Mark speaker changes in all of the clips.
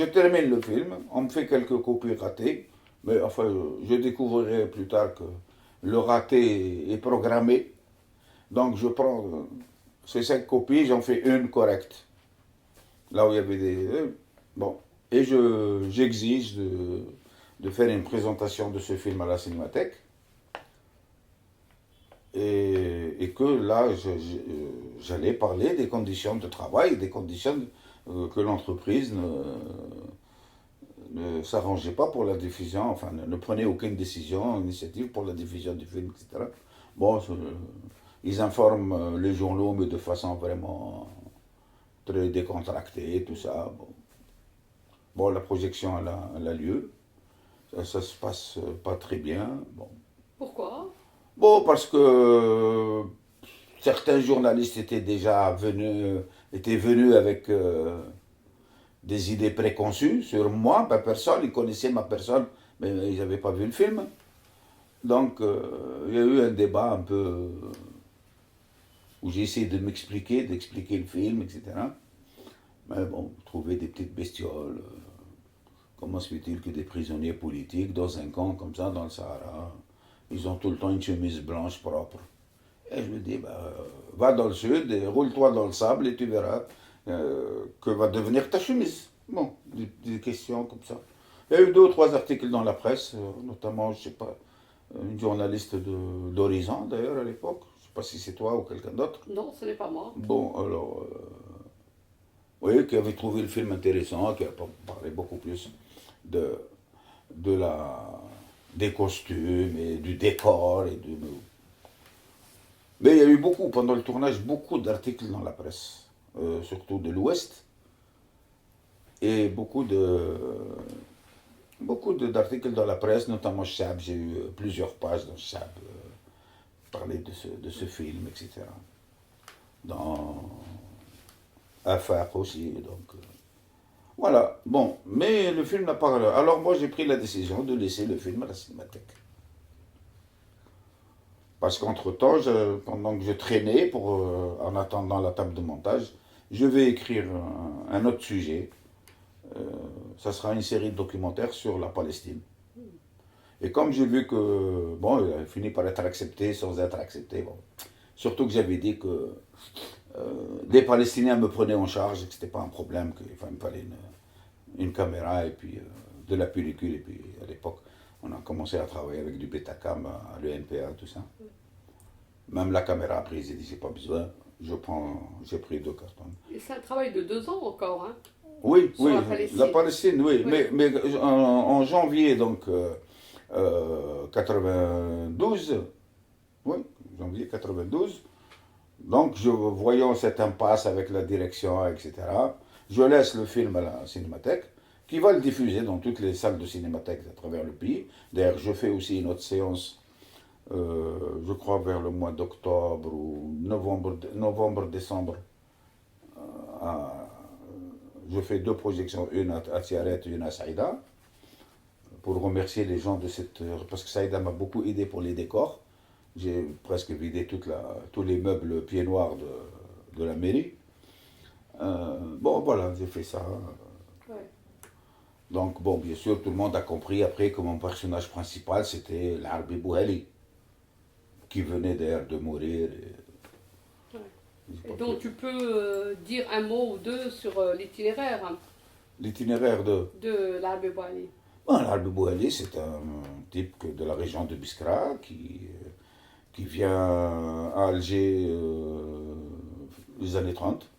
Speaker 1: termine le film, on me fait quelques copies ratées, mais enfin, je découvrirai plus tard que le raté est programmé. Donc je prends ces 5 copies, j'en fais une correcte. Là où il y avait des. Bon. Et j'exige de faire une présentation de ce film à la Cinémathèque. Et que là, j'allais parler des conditions de travail, des conditions que l'entreprise ne s'arrangeait pas pour la diffusion, enfin ne prenait aucune décision, initiative pour la diffusion du film, etc. Bon, ils informent les journaux, mais de façon vraiment très décontractée, tout ça. Bon, bon la projection, elle a lieu. Ça se passe pas très bien. Bon.
Speaker 2: Pourquoi?
Speaker 1: Bon, parce que certains journalistes étaient venus avec des idées préconçues sur moi, ma personne, ils connaissaient ma personne, mais ils n'avaient pas vu le film. Donc, il y a eu un débat un peu où j'ai essayé de m'expliquer, d'expliquer le film, etc. Mais bon, trouver des petites bestioles. Comment se fait-il que des prisonniers politiques, dans un camp comme ça, dans le Sahara, ils ont tout le temps une chemise blanche propre. Et je me dis, bah, va dans le sud et roule-toi dans le sable et tu verras que va devenir ta chemise. Bon, des questions comme ça. Il y a eu 2 ou 3 articles dans la presse, notamment, je sais pas, une journaliste d'Horizon d'ailleurs à l'époque. Je sais pas si c'est toi ou quelqu'un d'autre.
Speaker 2: Non, ce n'est pas moi.
Speaker 1: Bon, alors, oui, qui avait trouvé le film intéressant, qui a parlé beaucoup plus de, de la, des costumes et du décor et de. Mais il y a eu beaucoup, pendant le tournage, beaucoup d'articles dans la presse, surtout de l'Ouest, et d'articles dans la presse, notamment Chab. J'ai eu plusieurs pages dans Chab parler de ce film, etc. Dans Afaq aussi, donc. Voilà, bon, mais le film n'a pas. Alors moi j'ai pris la décision de laisser le film à la cinémathèque. Parce qu'entre-temps, pendant que je traînais en attendant la table de montage, je vais écrire un autre sujet. Euh, Ça sera une série de documentaires sur la Palestine. Et comme j'ai vu que, bon, il a fini par être accepté sans être accepté, bon. Surtout que j'avais dit que les Palestiniens me prenaient en charge et que c'était pas un problème, qu'il me fallait une caméra et puis de la pellicule. Et puis à l'époque, on a commencé à travailler avec du Betacam à l'ENPA, tout ça. Même la caméra, après, ils ont dit, j'ai pas besoin. J'ai pris 2 cartons.
Speaker 2: Et c'est un travail de 2 ans encore, hein,
Speaker 1: Oui,
Speaker 2: sur
Speaker 1: oui,
Speaker 2: la
Speaker 1: la
Speaker 2: Palestine.
Speaker 1: Palestine, oui.
Speaker 2: Oui.
Speaker 1: Mais en janvier, donc, 92, oui, janvier 92, donc, voyant cette impasse avec la direction, etc., je laisse le film à la cinémathèque, qui va le diffuser dans toutes les salles de cinémathèque à travers le pays. D'ailleurs, je fais aussi une autre séance, je crois vers le mois d'octobre ou novembre-décembre. Je fais 2 projections, une à Tiaret et une à Saïda, pour remercier les gens de cette. Parce que Saïda m'a beaucoup aidé pour les décors. J'ai presque vidé tous les meubles pieds noirs de la mairie. Bon, voilà, j'ai fait ça.
Speaker 2: Ouais.
Speaker 1: Donc, bon, bien sûr, tout le monde a compris après que mon personnage principal, c'était l'Arbi Bouhali, qui venait d'ailleurs de mourir.
Speaker 2: Ouais.
Speaker 1: J'ai
Speaker 2: Et
Speaker 1: pas pu-
Speaker 2: donc tu peux dire un mot ou deux sur l'itinéraire, hein,
Speaker 1: L'itinéraire de.
Speaker 2: de l'Arbe Boali.
Speaker 1: Bon, l'Arbi Bouhali, c'est un type de la région de Biskra qui vient à Alger les années 30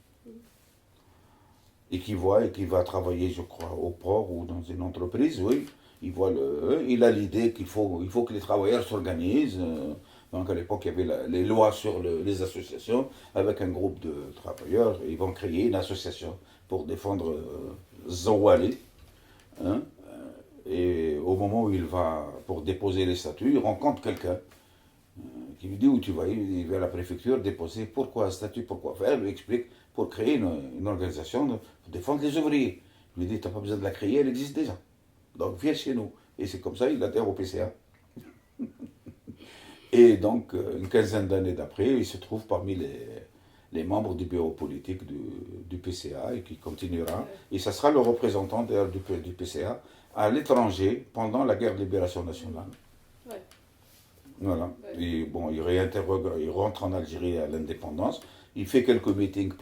Speaker 1: et qui va travailler, je crois, au port ou dans une entreprise, oui. Il a l'idée qu'il faut que les travailleurs s'organisent. Donc à l'époque, il y avait les lois sur les associations avec un groupe de travailleurs. Ils vont créer une association pour défendre Zawali. Hein. Et au moment où il va pour déposer les statuts, il rencontre quelqu'un qui lui dit où tu vas. Il va à la préfecture déposer pourquoi un statut, pourquoi faire. Il lui explique pour créer une organisation pour défendre les ouvriers. Il lui dit tu n'as pas besoin de la créer, elle existe déjà. Donc viens chez nous. Et c'est comme ça il adhère au PCA. Et donc une quinzaine d'années d'après, il se trouve parmi les membres du bureau politique du PCA et qui continuera. Et ça sera le représentant d'ailleurs du PCA à l'étranger pendant la guerre de libération nationale.
Speaker 2: Ouais.
Speaker 1: Voilà.
Speaker 2: Ouais.
Speaker 1: Et bon, il rentre en Algérie à l'indépendance. Il fait quelques meetings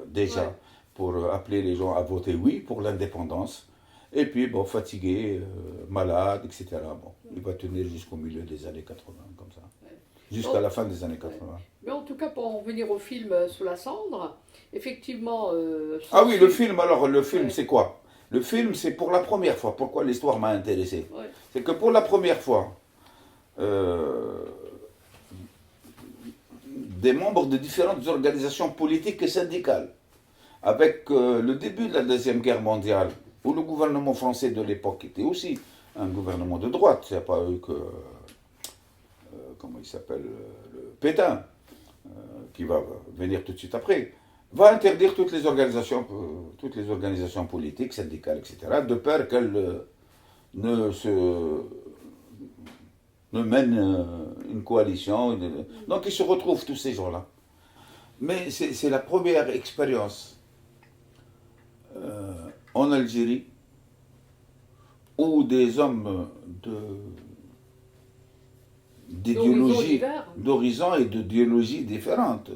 Speaker 1: déjà
Speaker 2: Ouais.
Speaker 1: pour appeler les gens à voter oui pour l'indépendance. Et puis, bon, fatigué, malade, etc. Bon, il va tenir jusqu'au milieu des années 80, comme ça.
Speaker 2: Ouais.
Speaker 1: Jusqu'à
Speaker 2: Oh,
Speaker 1: la fin des années
Speaker 2: ouais.
Speaker 1: 80.
Speaker 2: Mais en tout cas, pour en revenir au film Sous la cendre, effectivement,
Speaker 1: Ah oui, le
Speaker 2: s'ensuit-
Speaker 1: film, alors, le film,
Speaker 2: Ouais.
Speaker 1: c'est quoi? Le film, c'est pour la première fois. Pourquoi l'histoire m'a intéressé?
Speaker 2: Ouais.
Speaker 1: C'est que pour la première fois, euh, des membres de différentes organisations politiques et syndicales, avec le début de la Deuxième Guerre mondiale, où le gouvernement français de l'époque était aussi un gouvernement de droite, il n'y a pas eu que, comment il s'appelle, le Pétain, qui va venir tout de suite après, va interdire toutes les organisations politiques, syndicales, etc., de peur qu'elles ne se ne mènent une coalition. Donc ils se retrouvent tous ces gens-là. Mais c'est la première expérience en Algérie où des hommes
Speaker 2: D'horizons
Speaker 1: d'idéologie,
Speaker 2: divers.
Speaker 1: d'horizons et d'idéologies différentes.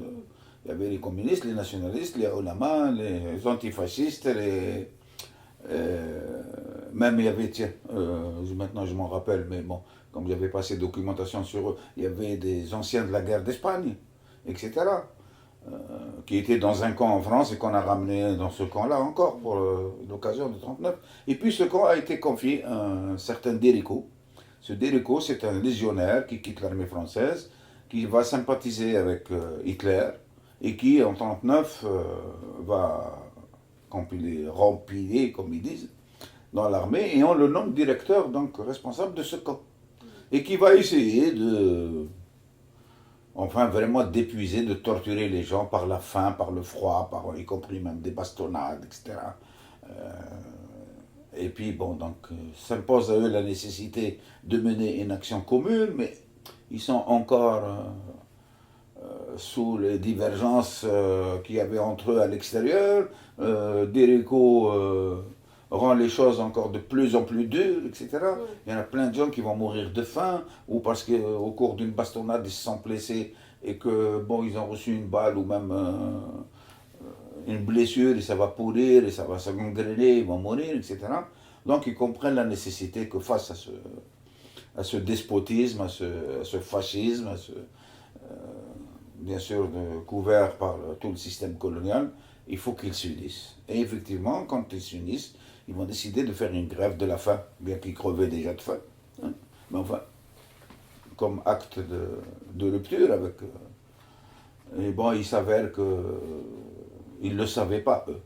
Speaker 1: Il y avait les communistes, les nationalistes, les ulama, les antifascistes, même il y avait, tiens, maintenant je m'en rappelle, mais bon, comme j'avais passé documentation sur eux, il y avait des anciens de la guerre d'Espagne, etc., qui étaient dans un camp en France et qu'on a ramené dans ce camp-là encore pour l'occasion de 39. Et puis ce camp a été confié à un certain Dérico. Ce Dérico, c'est un légionnaire qui quitte l'armée française, qui va sympathiser avec Hitler et qui, en 39, va rempiler, comme ils disent, dans l'armée, et on le nomme directeur, donc responsable de ce camp. Et qui va essayer enfin vraiment d'épuiser, de torturer les gens par la faim, par le froid, y compris même des bastonnades, etc. Et puis bon, donc s'impose à eux la nécessité de mener une action commune, mais ils sont encore sous les divergences qu'il y avait entre eux à l'extérieur. Derico rend les choses encore de plus en plus dures, etc.
Speaker 2: Ouais.
Speaker 1: Il y en a plein de gens qui vont mourir de faim, ou parce qu'au cours d'une bastonnade, ils se sont blessés et que, bon, ils ont reçu une balle ou même une blessure et ça va pourrir et ça va se gangréner, ils vont mourir, etc. Donc ils comprennent la nécessité que face à ce despotisme, à ce fascisme, bien sûr couvert par tout le système colonial, il faut qu'ils s'unissent. Et effectivement, quand ils s'unissent, ils vont décider de faire une grève de la faim, bien qu'ils crevaient déjà de faim. Hein. Mais enfin, comme acte de rupture avec... et bon, il s'avère que ils ne le savaient pas, eux.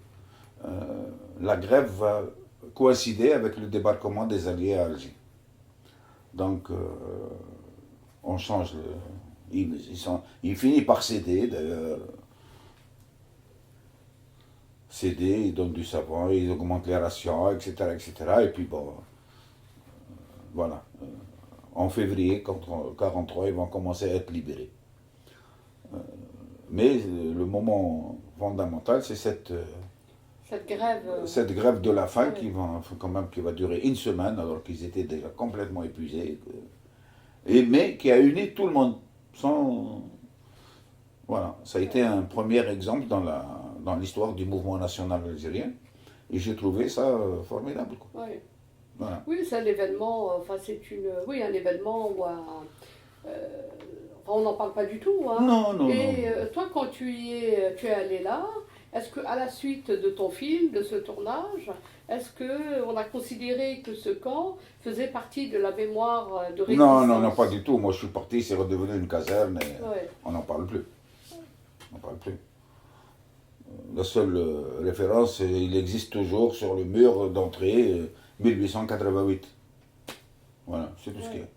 Speaker 1: La grève va coïncider avec le débarquement des Alliés à Alger. Donc, on change il finit par céder, d'ailleurs. Céder, ils donnent du savon, ils augmentent les rations, etc., etc. Et puis bon, voilà. En février 1943, ils vont commencer à être libérés. Mais le moment fondamental, c'est cette
Speaker 2: grève.
Speaker 1: grève de la faim
Speaker 2: Ouais.
Speaker 1: qui va durer une semaine, alors qu'ils étaient déjà complètement épuisés. Mais qui a uni tout le monde. Voilà, ça a été un premier exemple dans l'histoire du mouvement national algérien. Et j'ai trouvé ça formidable. Quoi.
Speaker 2: Ouais.
Speaker 1: Voilà.
Speaker 2: Oui, c'est un événement, enfin oui, un événement où enfin, on n'en parle pas du tout. Hein.
Speaker 1: Non, non,
Speaker 2: Et
Speaker 1: non.
Speaker 2: toi, quand tu es allé là, est-ce qu'à la suite de ton film, de ce tournage, est-ce qu'on a considéré que ce camp faisait partie de la mémoire de résistance?
Speaker 1: Non, non, non, pas du tout. Moi, je suis parti, c'est redevenu une caserne et
Speaker 2: Ouais.
Speaker 1: on n'en parle plus. On n'en parle plus. La seule référence, il existe toujours sur le mur d'entrée 1888. Voilà, c'est tout ce qu'il y a.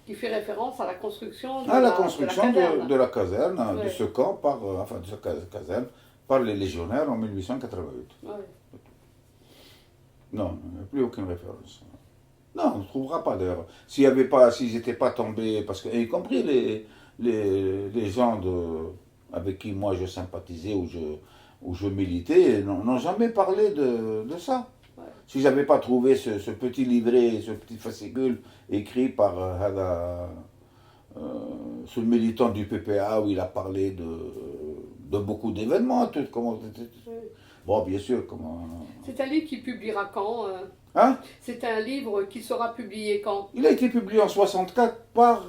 Speaker 2: Qui fait référence à la construction de
Speaker 1: À la
Speaker 2: la
Speaker 1: construction
Speaker 2: caserne.
Speaker 1: de la caserne, de
Speaker 2: Ouais.
Speaker 1: ce camp, enfin de cette caserne, par les légionnaires en 1888.
Speaker 2: Ouais.
Speaker 1: Non, il n'y a plus aucune référence. Non, on ne trouvera pas d'ailleurs. S'ils n'étaient pas tombés, parce que, y compris les gens avec qui moi je sympathisais ou je militais, n'ont jamais parlé de ça.
Speaker 2: Ouais.
Speaker 1: Si j'avais pas trouvé ce petit livret, ce petit fascicule écrit par ce militant du PPA où il a parlé de beaucoup d'événements, tout, comment,
Speaker 2: Ouais.
Speaker 1: bon, bien sûr, comment.
Speaker 2: C'est un livre qui publiera quand
Speaker 1: Hein?
Speaker 2: C'est un livre qui sera publié quand
Speaker 1: Il a été publié en 64 par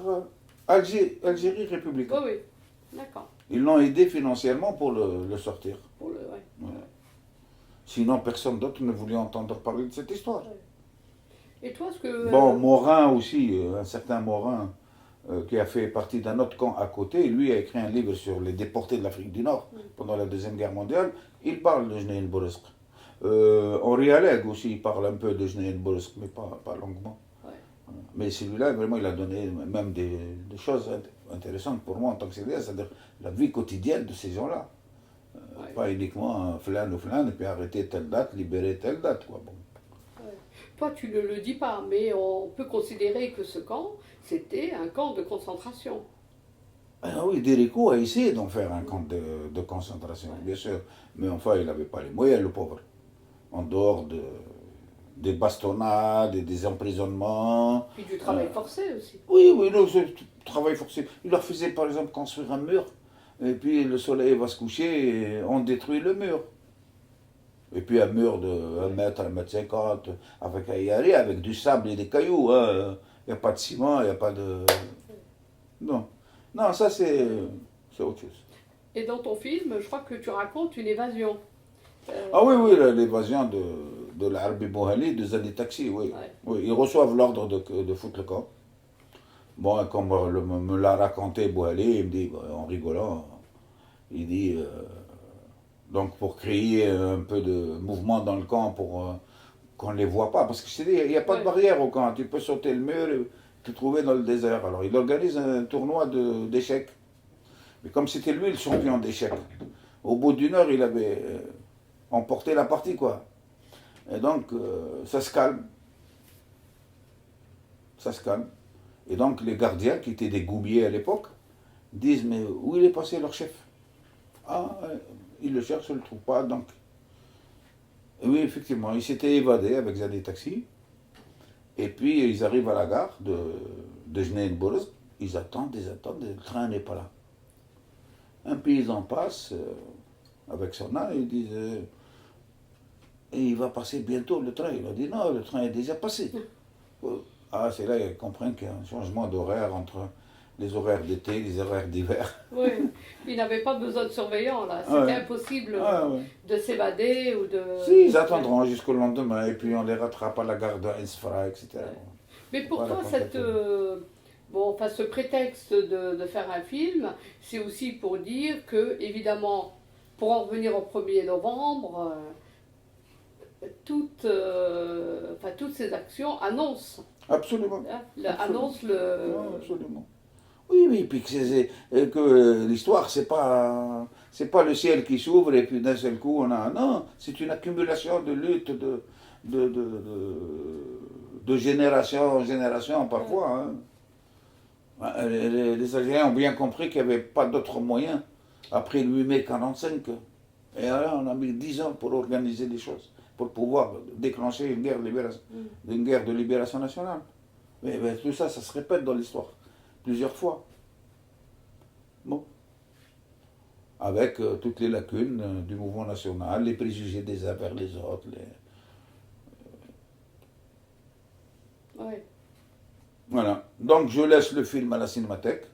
Speaker 1: Algérie
Speaker 2: Oui,
Speaker 1: Républicaine.
Speaker 2: oui, d'accord.
Speaker 1: Ils l'ont aidé financièrement pour le sortir.
Speaker 2: Ouais.
Speaker 1: Voilà. Sinon, personne d'autre ne voulait entendre parler de cette histoire.
Speaker 2: Ouais. Et toi, ce que...
Speaker 1: Bon, Morin aussi, un certain Morin, qui a fait partie d'un autre camp à côté, lui a écrit un livre sur les déportés de l'Afrique du Nord pendant la Deuxième Guerre mondiale. Il parle de Jnéine Boursk. Henri Alleg aussi, il parle un peu de Jnéine Boursk, mais pas longuement.
Speaker 2: Ouais.
Speaker 1: Mais celui-là, vraiment, il a donné même des choses intéressantes pour moi en tant que CDS, c'est-à-dire la vie quotidienne de ces gens-là.
Speaker 2: Ouais.
Speaker 1: Pas uniquement flan ou flan, et puis arrêter telle date, libérer telle date. Quoi. Bon.
Speaker 2: Ouais. Toi, tu ne le dis pas, mais on peut considérer que ce camp, c'était un camp de concentration.
Speaker 1: Ah oui, Derico a essayé d'en faire un camp de concentration,
Speaker 2: Ouais.
Speaker 1: bien sûr. Mais enfin, il n'avait pas les moyens, le pauvre. En dehors des bastonnades et des emprisonnements.
Speaker 2: Puis du travail forcé aussi.
Speaker 1: Oui, oui, non, c'est du travail forcé. Il leur faisait par exemple construire un mur, et puis le soleil va se coucher, et on détruit le mur. Et puis un mur de 1 mètre, 1 mètre 50, avec un yari, avec du sable et des cailloux. Hein. Il n'y a pas de ciment, il n'y a pas de. Non. Non, ça c'est autre chose.
Speaker 2: Et dans ton film, je crois que tu racontes une évasion.
Speaker 1: Ah oui, oui, l'évasion de l'Arbi Bouhali, de Zani Taxi, oui.
Speaker 2: Ouais.
Speaker 1: Oui. Ils reçoivent l'ordre de foutre le camp. Bon, comme me l'a raconté Bouhali, il me dit, en rigolant, il dit, donc pour créer un peu de mouvement dans le camp, pour qu'on ne les voit pas, parce que je te dis, il n'y a pas de
Speaker 2: Ouais.
Speaker 1: barrière au camp, tu peux sauter le mur et te trouver dans le désert. Alors il organise un tournoi d'échecs. Mais comme c'était lui le champion d'échecs, au bout d'une heure, il avait emporté la partie, quoi. Et donc, ça se calme. Ça se calme. Et donc, les gardiens, qui étaient des goumiers à l'époque, disent, mais où il est passé leur chef? Ah, ils le cherchent, ils ne le trouvent pas, donc. Et oui, effectivement, ils s'étaient évadés avec Zadi Taxi. Et puis, ils arrivent à la gare de Jnéine-Bourg. Ils attendent, le train n'est pas là. Un paysan passe avec son âne, ils disent, et il va passer bientôt le train. Il a dit, non, le train est déjà passé. Ah, c'est là qu'ils comprennent qu'il y a un changement d'horaire entre les horaires d'été et les horaires d'hiver.
Speaker 2: Oui. Ils n'avaient pas besoin de surveillants, là. C'était
Speaker 1: Ouais.
Speaker 2: impossible
Speaker 1: Ah, ouais.
Speaker 2: de s'évader ou de...
Speaker 1: Si, ils attendront jusqu'au lendemain et puis on les rattrape à la gare de Ensfra, etc.
Speaker 2: Ouais. Mais pour
Speaker 1: Voilà,
Speaker 2: toi,
Speaker 1: complètement.
Speaker 2: bon, enfin, ce prétexte de faire un film, c'est aussi pour dire que, évidemment, pour en revenir au 1er novembre, toutes ces actions annoncent,
Speaker 1: Absolument.
Speaker 2: hein,
Speaker 1: Absolument.
Speaker 2: annoncent le...
Speaker 1: Ouais, absolument. Oui, oui, puis que l'histoire, c'est pas le ciel qui s'ouvre et puis d'un seul coup on a. Non, c'est une accumulation de luttes de, de, de, de génération en génération parfois. Hein. Les Algériens ont bien compris qu'il n'y avait pas d'autre moyen après le 8 mai 45. Et alors on a mis 10 ans pour organiser les choses, pour pouvoir déclencher une guerre de libération nationale. Mais tout ça, ça se répète dans l'histoire plusieurs fois. Bon. Avec toutes les lacunes du mouvement national, les préjugés des uns vers les autres.
Speaker 2: Ouais.
Speaker 1: Voilà. Donc je laisse le film à la Cinémathèque.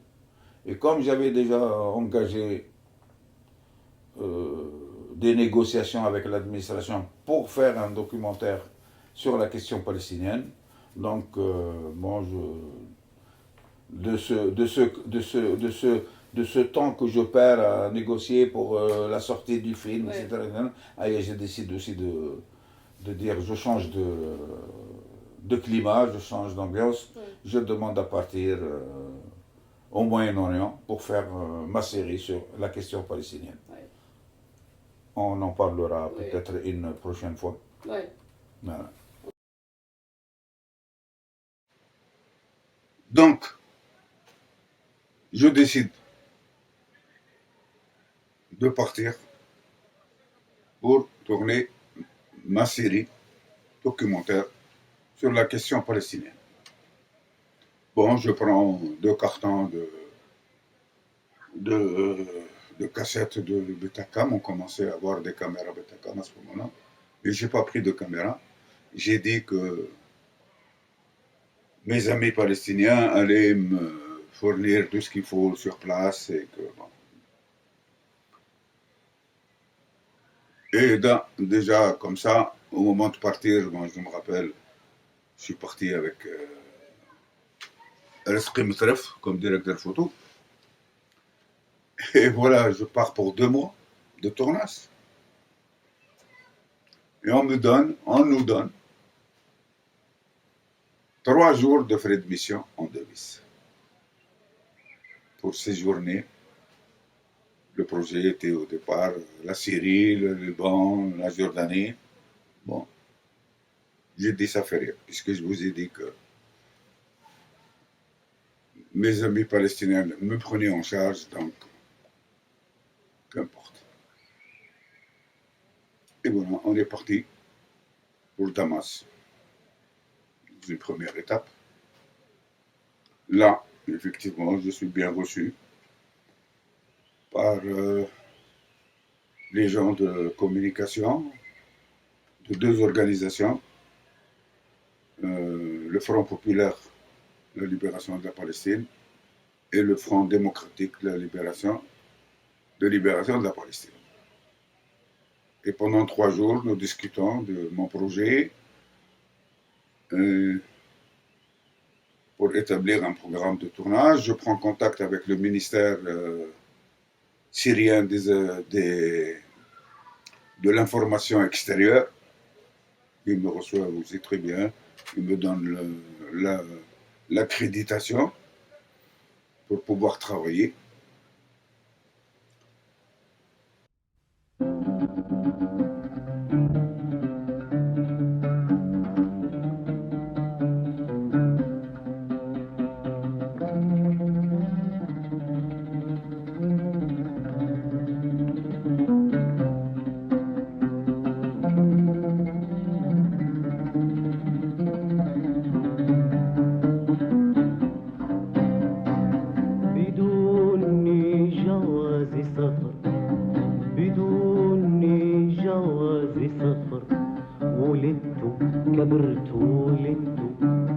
Speaker 1: Et comme j'avais déjà engagé des négociations avec l'administration pour faire un documentaire sur la question palestinienne, donc bon, de ce temps que je perds à négocier pour la sortie du film,
Speaker 2: Ouais.
Speaker 1: etc. Je décide aussi de dire je change de climat, je change d'ambiance,
Speaker 2: Ouais.
Speaker 1: je demande à partir au Moyen-Orient pour faire ma série sur la question palestinienne.
Speaker 2: Ouais.
Speaker 1: On en parlera
Speaker 2: Ouais.
Speaker 1: peut-être une prochaine fois.
Speaker 2: Ouais.
Speaker 1: Voilà. Donc, je décide
Speaker 3: de partir pour tourner ma série documentaire sur la question palestinienne. Bon, je prends 2 cartons de cassettes de Betacam. On commençait à avoir des caméras Betacam à ce moment-là. Mais je n'ai pas pris de caméra. J'ai dit que mes amis palestiniens allaient me fournir tout ce qu'il faut sur place et que bon. Et déjà comme ça, au moment de partir, bon, je me rappelle, je suis parti avec Rizqi Mitref comme directeur photo. Et voilà, je pars pour 2 mois de tournage. Et on nous donne 3 jours de frais de mission en devise. Pour séjourner, le projet était au départ la Syrie, le Liban, la Jordanie. Bon, j'ai dit ça fait rien, puisque je vous ai dit que mes amis palestiniens me prenaient en charge, donc qu'importe. Et voilà, on est parti pour Damas. C'est une première étape. Là, effectivement, je suis bien reçu par les gens de communication de 2 organisations, le Front populaire de la libération de la Palestine et le Front démocratique de la libération de la Palestine. Et pendant 3 jours, nous discutons de mon projet pour établir un programme de tournage. Je prends contact avec le ministère syrien de l'information extérieure. Il me reçoit aussi très bien. Il me donne l'accréditation pour pouvoir travailler.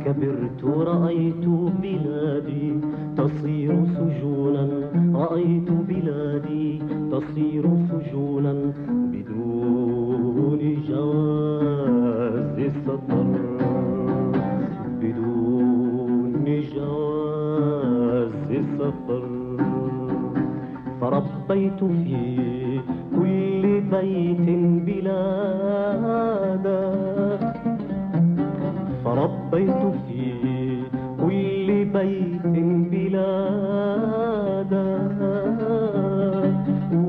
Speaker 4: كبرت رأيت بلادي تصير سجونا رأيت بلادي تصير سجونا بدون جواز سفر بدون جواز سفر فربيت في كل بيت بلادا فربيت في كل بيت بلادا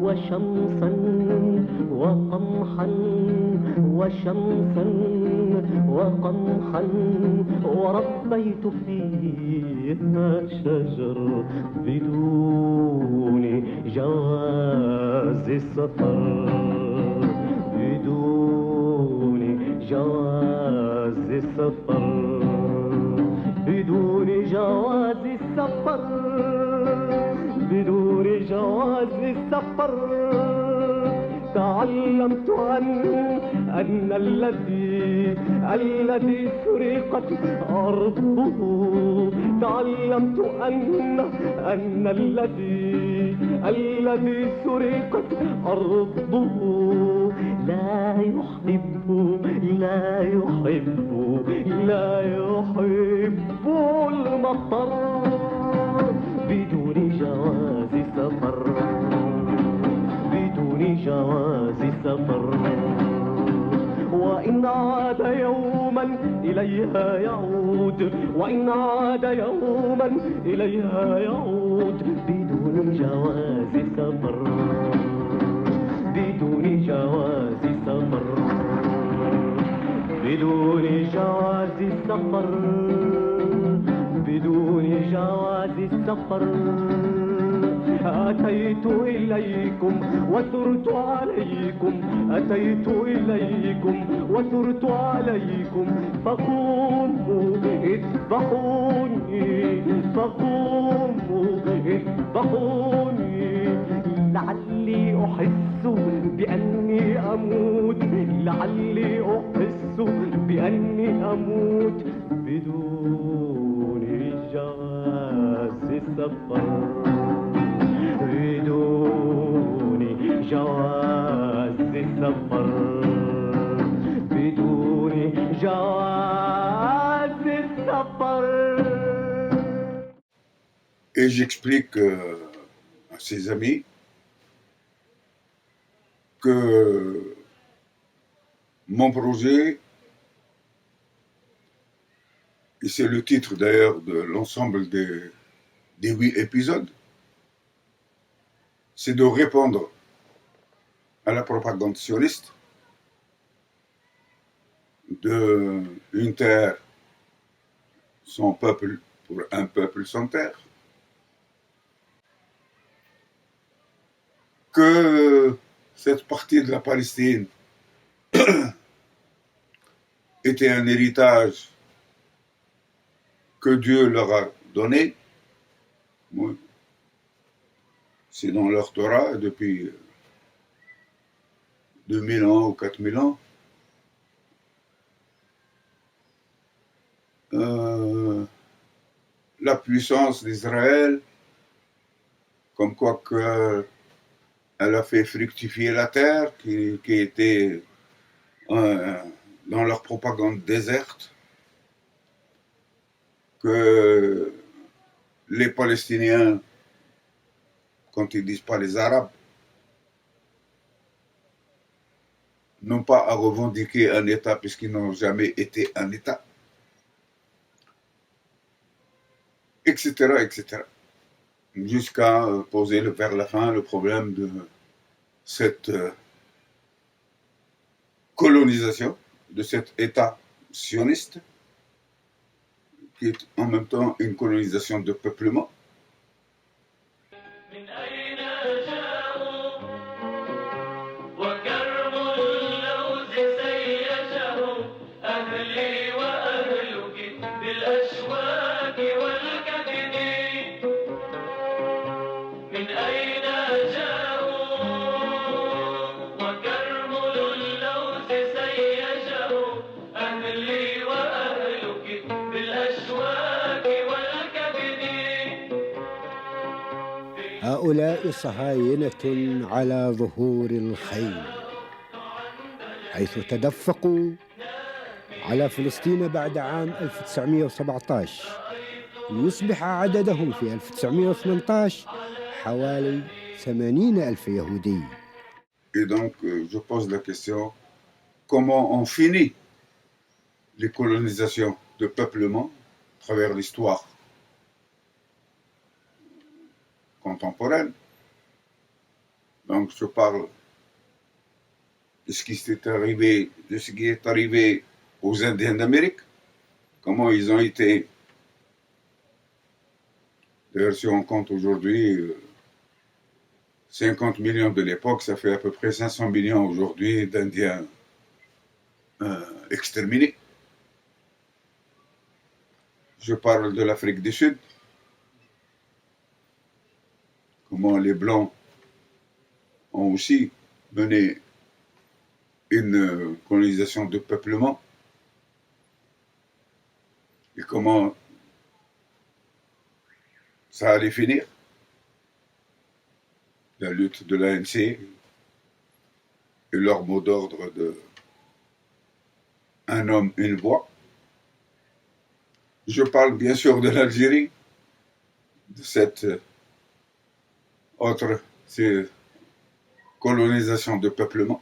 Speaker 4: وشمسا وقمحا وشمسا وقمحا وربيت فيها شجر بدون جواز سفر بدون جواز السفر بدون جواز السفر بدون جواز السفر تعلمت أن الذي سرقت أرضه تعلمت أن الذي سرقت أرضه لا يحب المطر بدون جواز سفر بدون جواز سفر وإن عاد يوما إليها يعود وإن عاد يوما إليها يعود بدون جواز سفر بدون جواز سفر بدون جواز السفر بدون جواز السفر أتيت إليكم وثرت عليكم أتيت إليكم وثرت عليكم فقوموا اذبحوني فقوموا اذبحوني لعلي أحس بأني أموت لعلي أحس بأني أموت بدون جواز سفر بدون جواز سفر بدون جواز سفر.
Speaker 3: Et j'explique à ses amis que mon projet, et c'est le titre d'ailleurs de l'ensemble des 8 épisodes, c'est de répondre à la propagande sioniste d'une terre sans peuple pour un peuple sans terre, que cette partie de la Palestine était un héritage que Dieu leur a donné. Oui. C'est dans leur Torah depuis 2000 ans ou 4000 ans. La puissance d'Israël, comme quoi que elle a fait fructifier la terre qui était dans leur propagande déserte, que les Palestiniens, quand ils disent pas les Arabes, n'ont pas à revendiquer un État puisqu'ils n'ont jamais été un État, etc., etc. Jusqu'à poser vers la fin le problème de cette colonisation, de cet État sioniste, qui est en même temps une colonisation de peuplement.
Speaker 5: هؤلاء صهاينة على ظهور الخيل، حيث تدفقوا على فلسطين بعد عام 1917 ليصبح عددهم في 1918 حوالي 80,000 يهودي.
Speaker 3: Et donc, je pose la question, comment on finit les colonisations de peuplement à travers l'histoire contemporaine? Donc, je parle de ce qui est arrivé aux Indiens d'Amérique, comment ils ont été, d'ailleurs si on compte aujourd'hui 50 millions de l'époque, ça fait à peu près 500 millions aujourd'hui d'Indiens exterminés. Je parle de l'Afrique du Sud, comment les Blancs ont aussi mené une colonisation de peuplement, et comment ça allait finir, la lutte de l'ANC et leur mot d'ordre de un homme, une voix. Je parle bien sûr de l'Algérie, de cette autre colonisation de peuplement.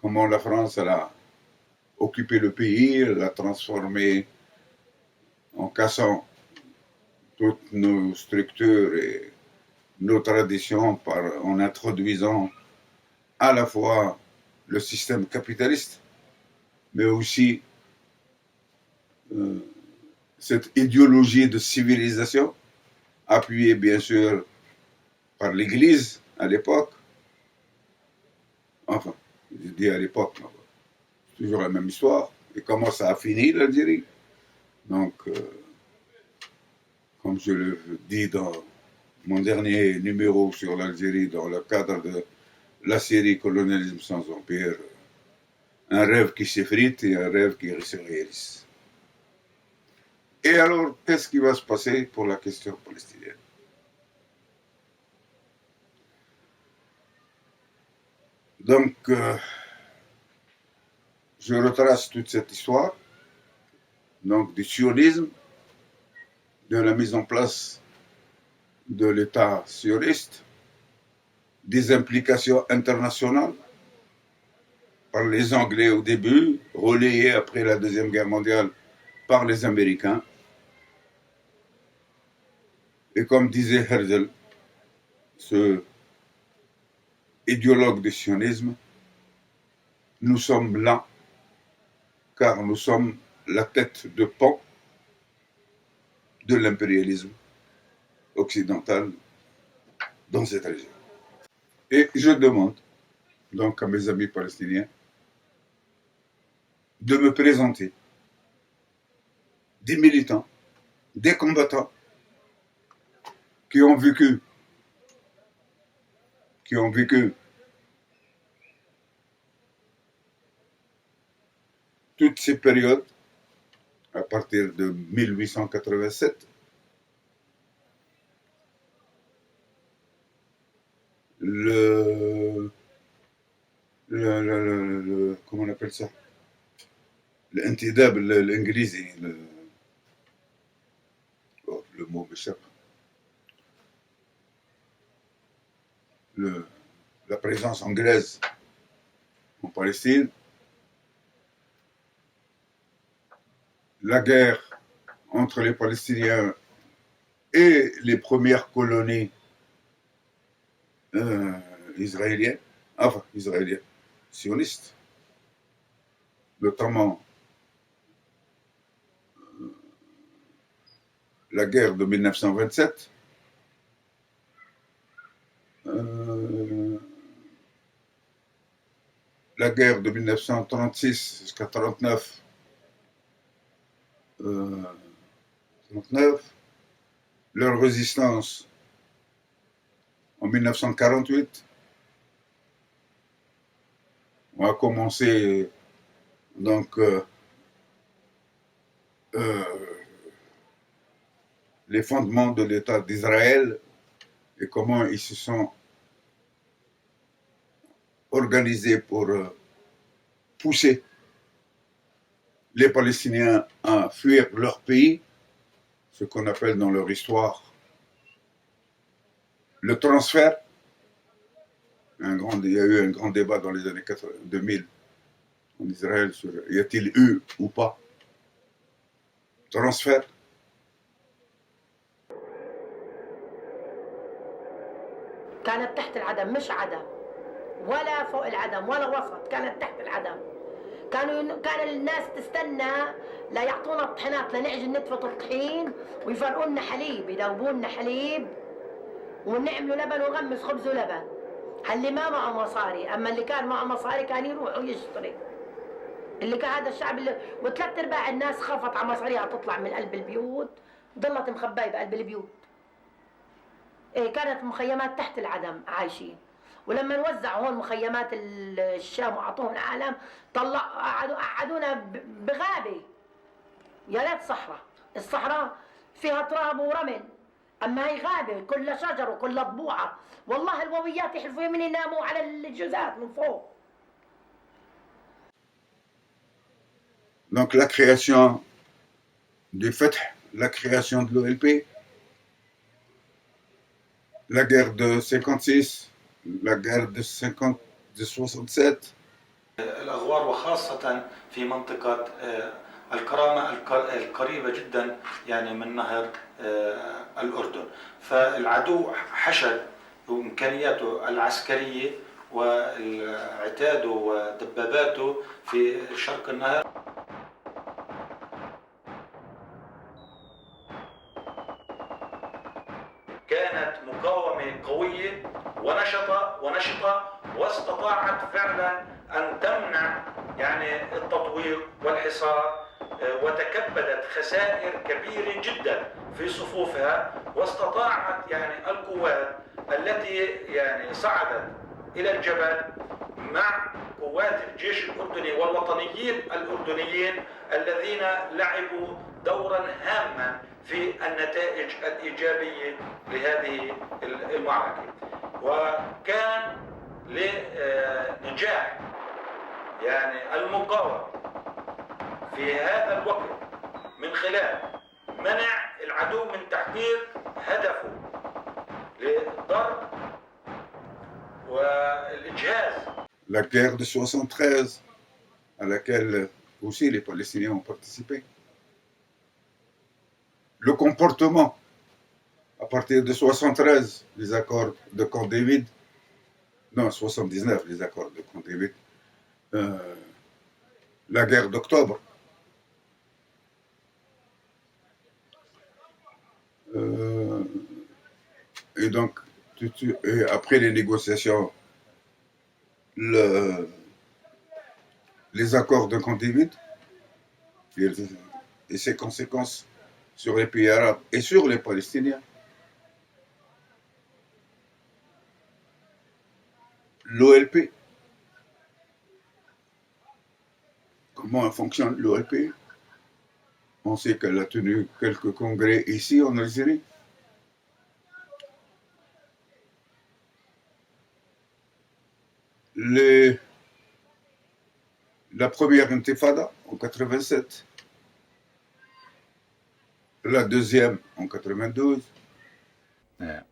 Speaker 3: Comment la France elle a occupé le pays, elle l'a transformé en cassant toutes nos structures et nos traditions en introduisant à la fois le système capitaliste, mais aussi cette idéologie de civilisation appuyé bien sûr par l'Église à l'époque. Enfin, je dis à l'époque, c'est toujours la même histoire. Et comment ça a fini l'Algérie? Donc, comme je le dis dans mon dernier numéro sur l'Algérie, dans le cadre de la série Colonialisme sans empire, un rêve qui s'effrite et un rêve qui se réalise. Et alors, qu'est-ce qui va se passer pour la question palestinienne? Donc, je retrace toute cette histoire, donc du sionisme, de la mise en place de l'État sioniste, des implications internationales par les Anglais au début, relayées après la Deuxième Guerre mondiale par les Américains. Et comme disait Herzl, ce idéologue du sionisme, nous sommes là car nous sommes la tête de pont de l'impérialisme occidental dans cette région. Et je demande donc à mes amis palestiniens de me présenter des militants, des combattants qui ont vécu toutes ces périodes à partir de 1887, comment on appelle ça, l'intidab l'ingrési, le mot m'échappe, la présence anglaise en Palestine, la guerre entre les Palestiniens et les premières colonies israéliennes, sionistes, notamment la guerre de 1927, la guerre de 1936 jusqu'à 1939, leur résistance en 1948. On a commencé donc les fondements de l'État d'Israël et comment ils se sont organisés pour pousser les Palestiniens à fuir leur pays, ce qu'on appelle dans leur histoire le transfert. Il y a eu un grand débat dans les années 2000 en Israël sur y a-t-il eu ou pas transfert.
Speaker 6: كانت تحت العدم، مش عدم ولا فوق العدم ولا وسط، كانت تحت العدم. كان الناس تستنى لا يعطونا الطحينات لنعجن نتفة الطحين ويفرقوا لنا حليب، يذوبوا لنا حليب ونعملوا لبن ونغمس خبز ولبن. اللي ما معه مصاري، اما اللي كان معه مصاري كان يروح ويشتري. اللي كان هذا الشعب وثلاث ارباع الناس خافت على مصاريها تطلع من قلب البيوت، ضلت مخبايه بقلب البيوت. إيه كانت مخيمات تحت العدم عايشين. ولما نوزعوا هون مخيمات الشام واعطوهم العالم قعدونا بغابه. يا ريت صحراء، الصحراء فيها تراب ورمل، اما هي غابه كلها شجر وكلها ضبوعه، والله الوويات يحلفوا يمين يناموا على الجزات من فوق.
Speaker 3: Donc la création du Fatah, la création de l'OLP, la guerre de 56, la guerre de 67.
Speaker 7: الأغوار وخاصة في منطقة الكرامة القريبة جدا يعني من نهر الأردن. فالعدو حشد إمكانياته العسكرية والعتاد ودباباته في شرق النهر. كانت مقاومة قوية ونشطة واستطاعت فعلا أن تمنع يعني التطوير والحصار، وتكبدت خسائر كبيرة جدا في صفوفها، واستطاعت يعني القوات التي يعني صعدت إلى الجبل مع قوات الجيش الأردني والوطنيين الأردنيين الذين لعبوا دورا هاما في النتائج الإيجابية لهذه المعركة. وكان لنجاح يعني المقاومة في هذا الوقت من خلال منع العدو من تحقيق هدفه لضرب والإجهاز.
Speaker 3: La guerre de 73, à laquelle aussi les Palestiniens ont participé. Le comportement, à partir de 73, les accords de Camp David, non, 79, les accords de Camp David, la guerre d'octobre, et donc, et après les négociations, les accords de Camp David et ses conséquences sur les pays arabes et sur les Palestiniens. L'OLP. Comment fonctionne l'OLP? On sait qu'elle a tenu quelques congrès ici en Algérie. La première intifada en 87, la deuxième en 92.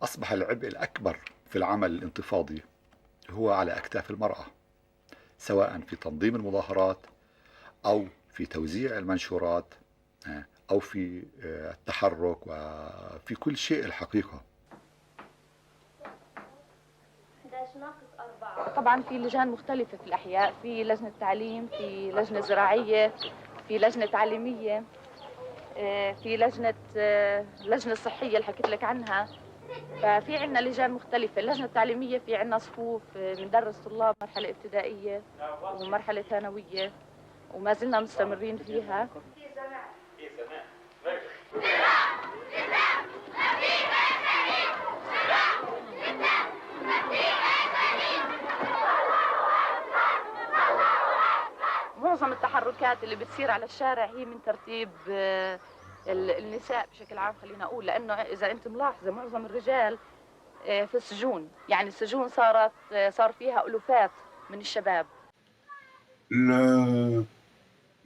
Speaker 8: أصبح العبء الأكبر في العمل الانتفاضي هو على أكتاف المرأة، سواء في تنظيم المظاهرات أو في توزيع المنشورات أو في التحرك وفي كل شيء الحقيقة.
Speaker 9: طبعا في لجان مختلفة في الأحياء، في لجنة تعليم، في لجنة زراعية، في لجنة تعليمية، في لجنة صحية اللي حكيت لك عنها. ففي عنا لجان مختلفة. اللجنة التعليمية في عنا صفوف بندرس طلاب مرحلة ابتدائية ومرحلة ثانوية وما زلنا مستمرين فيها. معظم التحركات اللي بتصير على الشارع هي من ترتيب النساء بشكل عام، خلينا أقول، لأنه إذا أنت ملاحظة معظم الرجال في السجون، يعني السجون صار فيها ألوفات من الشباب.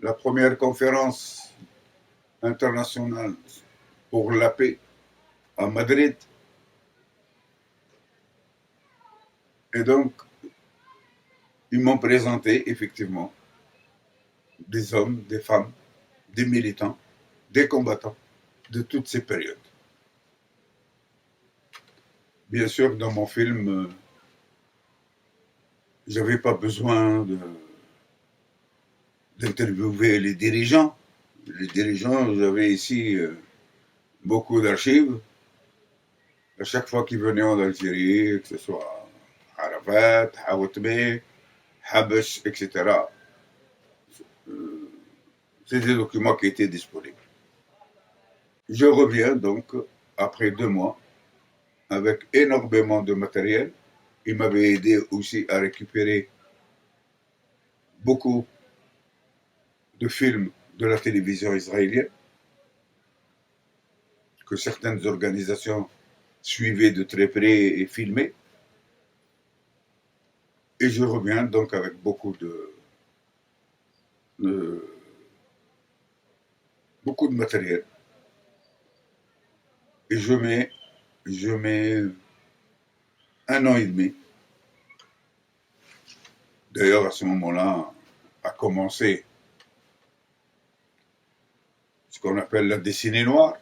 Speaker 3: La première conférence internationale pour la paix à Madrid. Et donc, ils m'ont présenté effectivement des hommes, des femmes, des militants, des combattants de toutes ces périodes. Bien sûr, dans mon film, je n'avais pas besoin d'interviewer les dirigeants. Les dirigeants, j'avais ici beaucoup d'archives. À chaque fois qu'ils venaient en Algérie, que ce soit Arafat, Haoutmé, Habesh, etc., c'est des documents qui étaient disponibles. Je reviens donc après 2 mois avec énormément de matériel. Il m'avait aidé aussi à récupérer beaucoup de films de la télévision israélienne que certaines organisations suivaient de très près et filmaient. Et je reviens donc avec beaucoup de matériel. Et je mets 1 an et demi. D'ailleurs, à ce moment-là, a commencé ce qu'on appelle la dessinée noire.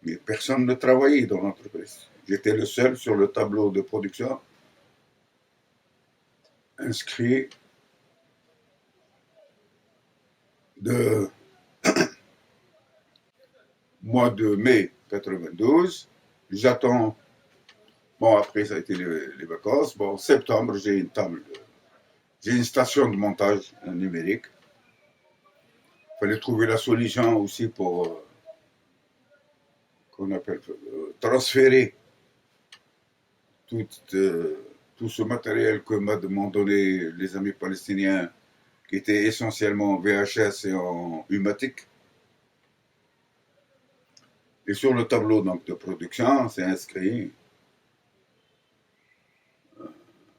Speaker 3: Mais personne ne travaillait dans l'entreprise. J'étais le seul sur le tableau de production inscrit mois de mai 92. J'attends. Bon, après, ça a été les vacances. Bon, en septembre, j'ai une table. J'ai une station de montage numérique. Il fallait trouver la solution aussi pour qu'on appelle transférer tout ce matériel que m'ont donné les amis palestiniens, qui était essentiellement en VHS et en Humatic. Et sur le tableau donc, de production, c'est inscrit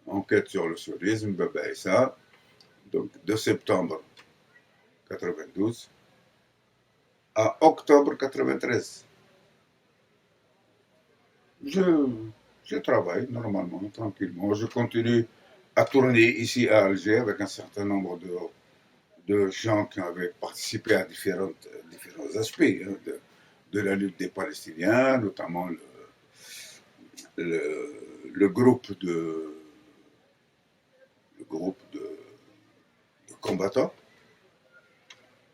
Speaker 3: enquête sur le sionisme, Baba Issa, donc de septembre 92 à octobre 93. Je travaille normalement, tranquillement. Je continue à tourner ici à Alger avec un certain nombre de gens qui avaient participé à différents aspects de la lutte des Palestiniens, notamment le groupe de combattants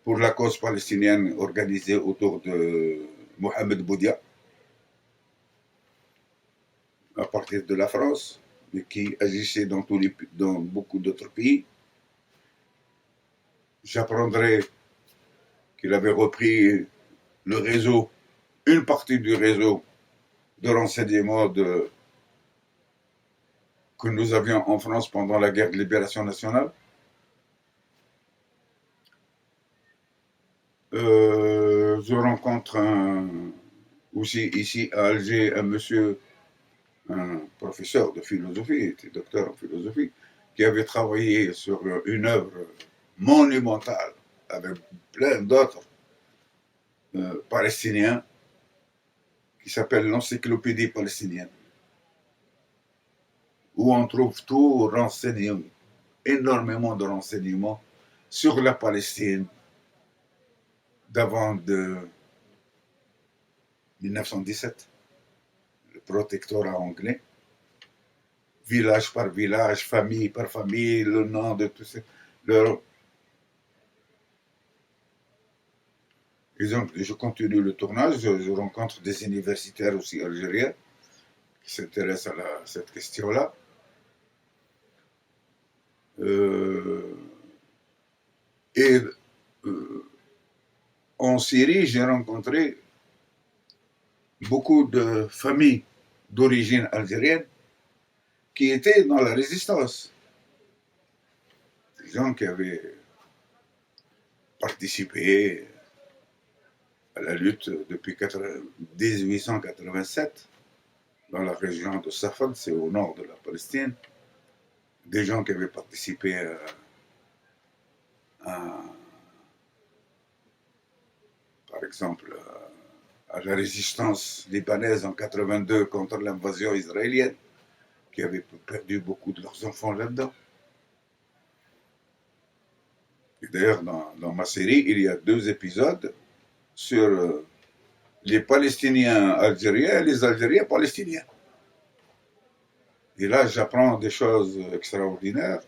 Speaker 3: pour la cause palestinienne organisé autour de Mohamed Boudia, à partir de la France, mais qui agissait dans beaucoup d'autres pays. J'apprendrai qu'il avait repris le réseau, une partie du réseau de renseignement que nous avions en France pendant la guerre de libération nationale. Je rencontre aussi ici à Alger un professeur de philosophie, était docteur en philosophie, qui avait travaillé sur une œuvre monumentale avec plein d'autres Palestiniens qui s'appelle l'Encyclopédie palestinienne, où on trouve tout renseignement, énormément de renseignements sur la Palestine d'avant de 1917, le protectorat anglais, village par village, famille par famille, le nom de tous ces... Et donc, je continue le tournage, je rencontre des universitaires aussi algériens qui s'intéressent à cette question-là. En Syrie, j'ai rencontré beaucoup de familles d'origine algérienne qui étaient dans la résistance. Des gens qui avaient participé à la lutte depuis 1887 dans la région de Safed, c'est au nord de la Palestine. Des gens qui avaient participé par exemple, à la résistance libanaise en 82 contre l'invasion israélienne, qui avaient perdu beaucoup de leurs enfants là-dedans. Et d'ailleurs, dans ma série, il y a 2 épisodes sur les Palestiniens algériens et les Algériens palestiniens. Et là, j'apprends des choses extraordinaires.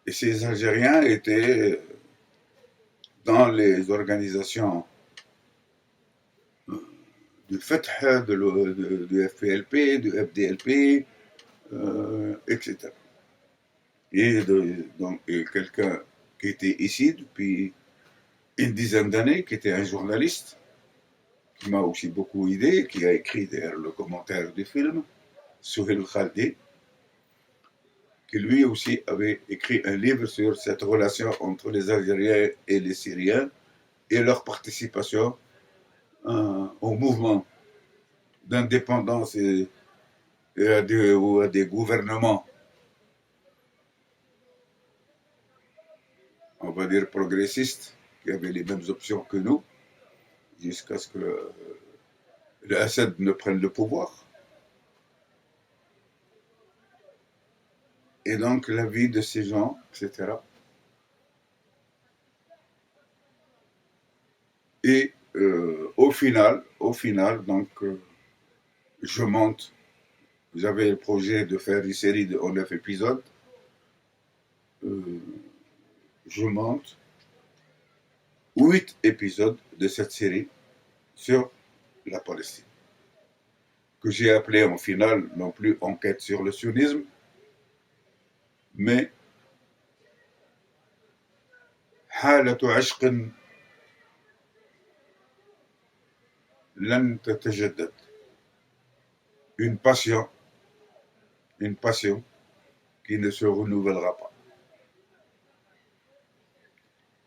Speaker 3: Et ces Algériens étaient dans les organisations du Fatah, du FPLP, du FDLP, etc. Et quelqu'un qui était ici depuis une dizaine d'années, qui était un journaliste, qui m'a aussi beaucoup aidé, qui a écrit d'ailleurs le commentaire du film, Souheil Khaldi, qui lui aussi avait écrit un livre sur cette relation entre les Algériens et les Syriens et leur participation au mouvement d'indépendance et à des gouvernements, on va dire progressistes, qui avaient les mêmes options que nous, jusqu'à ce que le Assad ne prenne le pouvoir. Et donc la vie de ces gens, etc. Et au final, donc, je monte. J'avais le projet de faire une série de 9 épisodes. Je monte. 8 épisodes de cette série sur la Palestine, que j'ai appelé en finale non plus enquête sur le sionisme, mais حالة عشق لن تتجدد, une passion qui ne se renouvellera pas.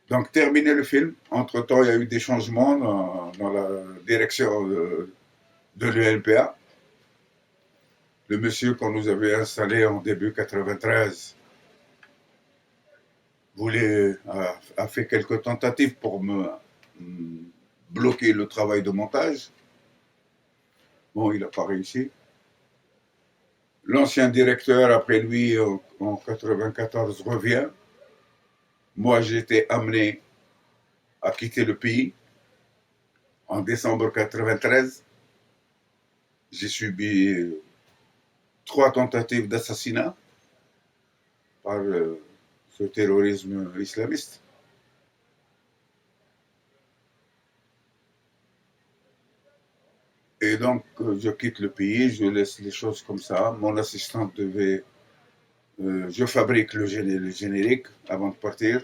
Speaker 3: Donc, terminé le film, entre-temps, il y a eu des changements dans la direction de l'UNPA. Le monsieur qu'on nous avait installé en début 93 a fait quelques tentatives pour me bloquer le travail de montage. Bon, il n'a pas réussi. L'ancien directeur, après lui, en 94, revient. Moi, j'ai été amené à quitter le pays en décembre 93. J'ai subi 3 tentatives d'assassinat par ce terrorisme islamiste. Et donc, je quitte le pays, je laisse les choses comme ça. Mon assistante devait... je fabrique le générique avant de partir.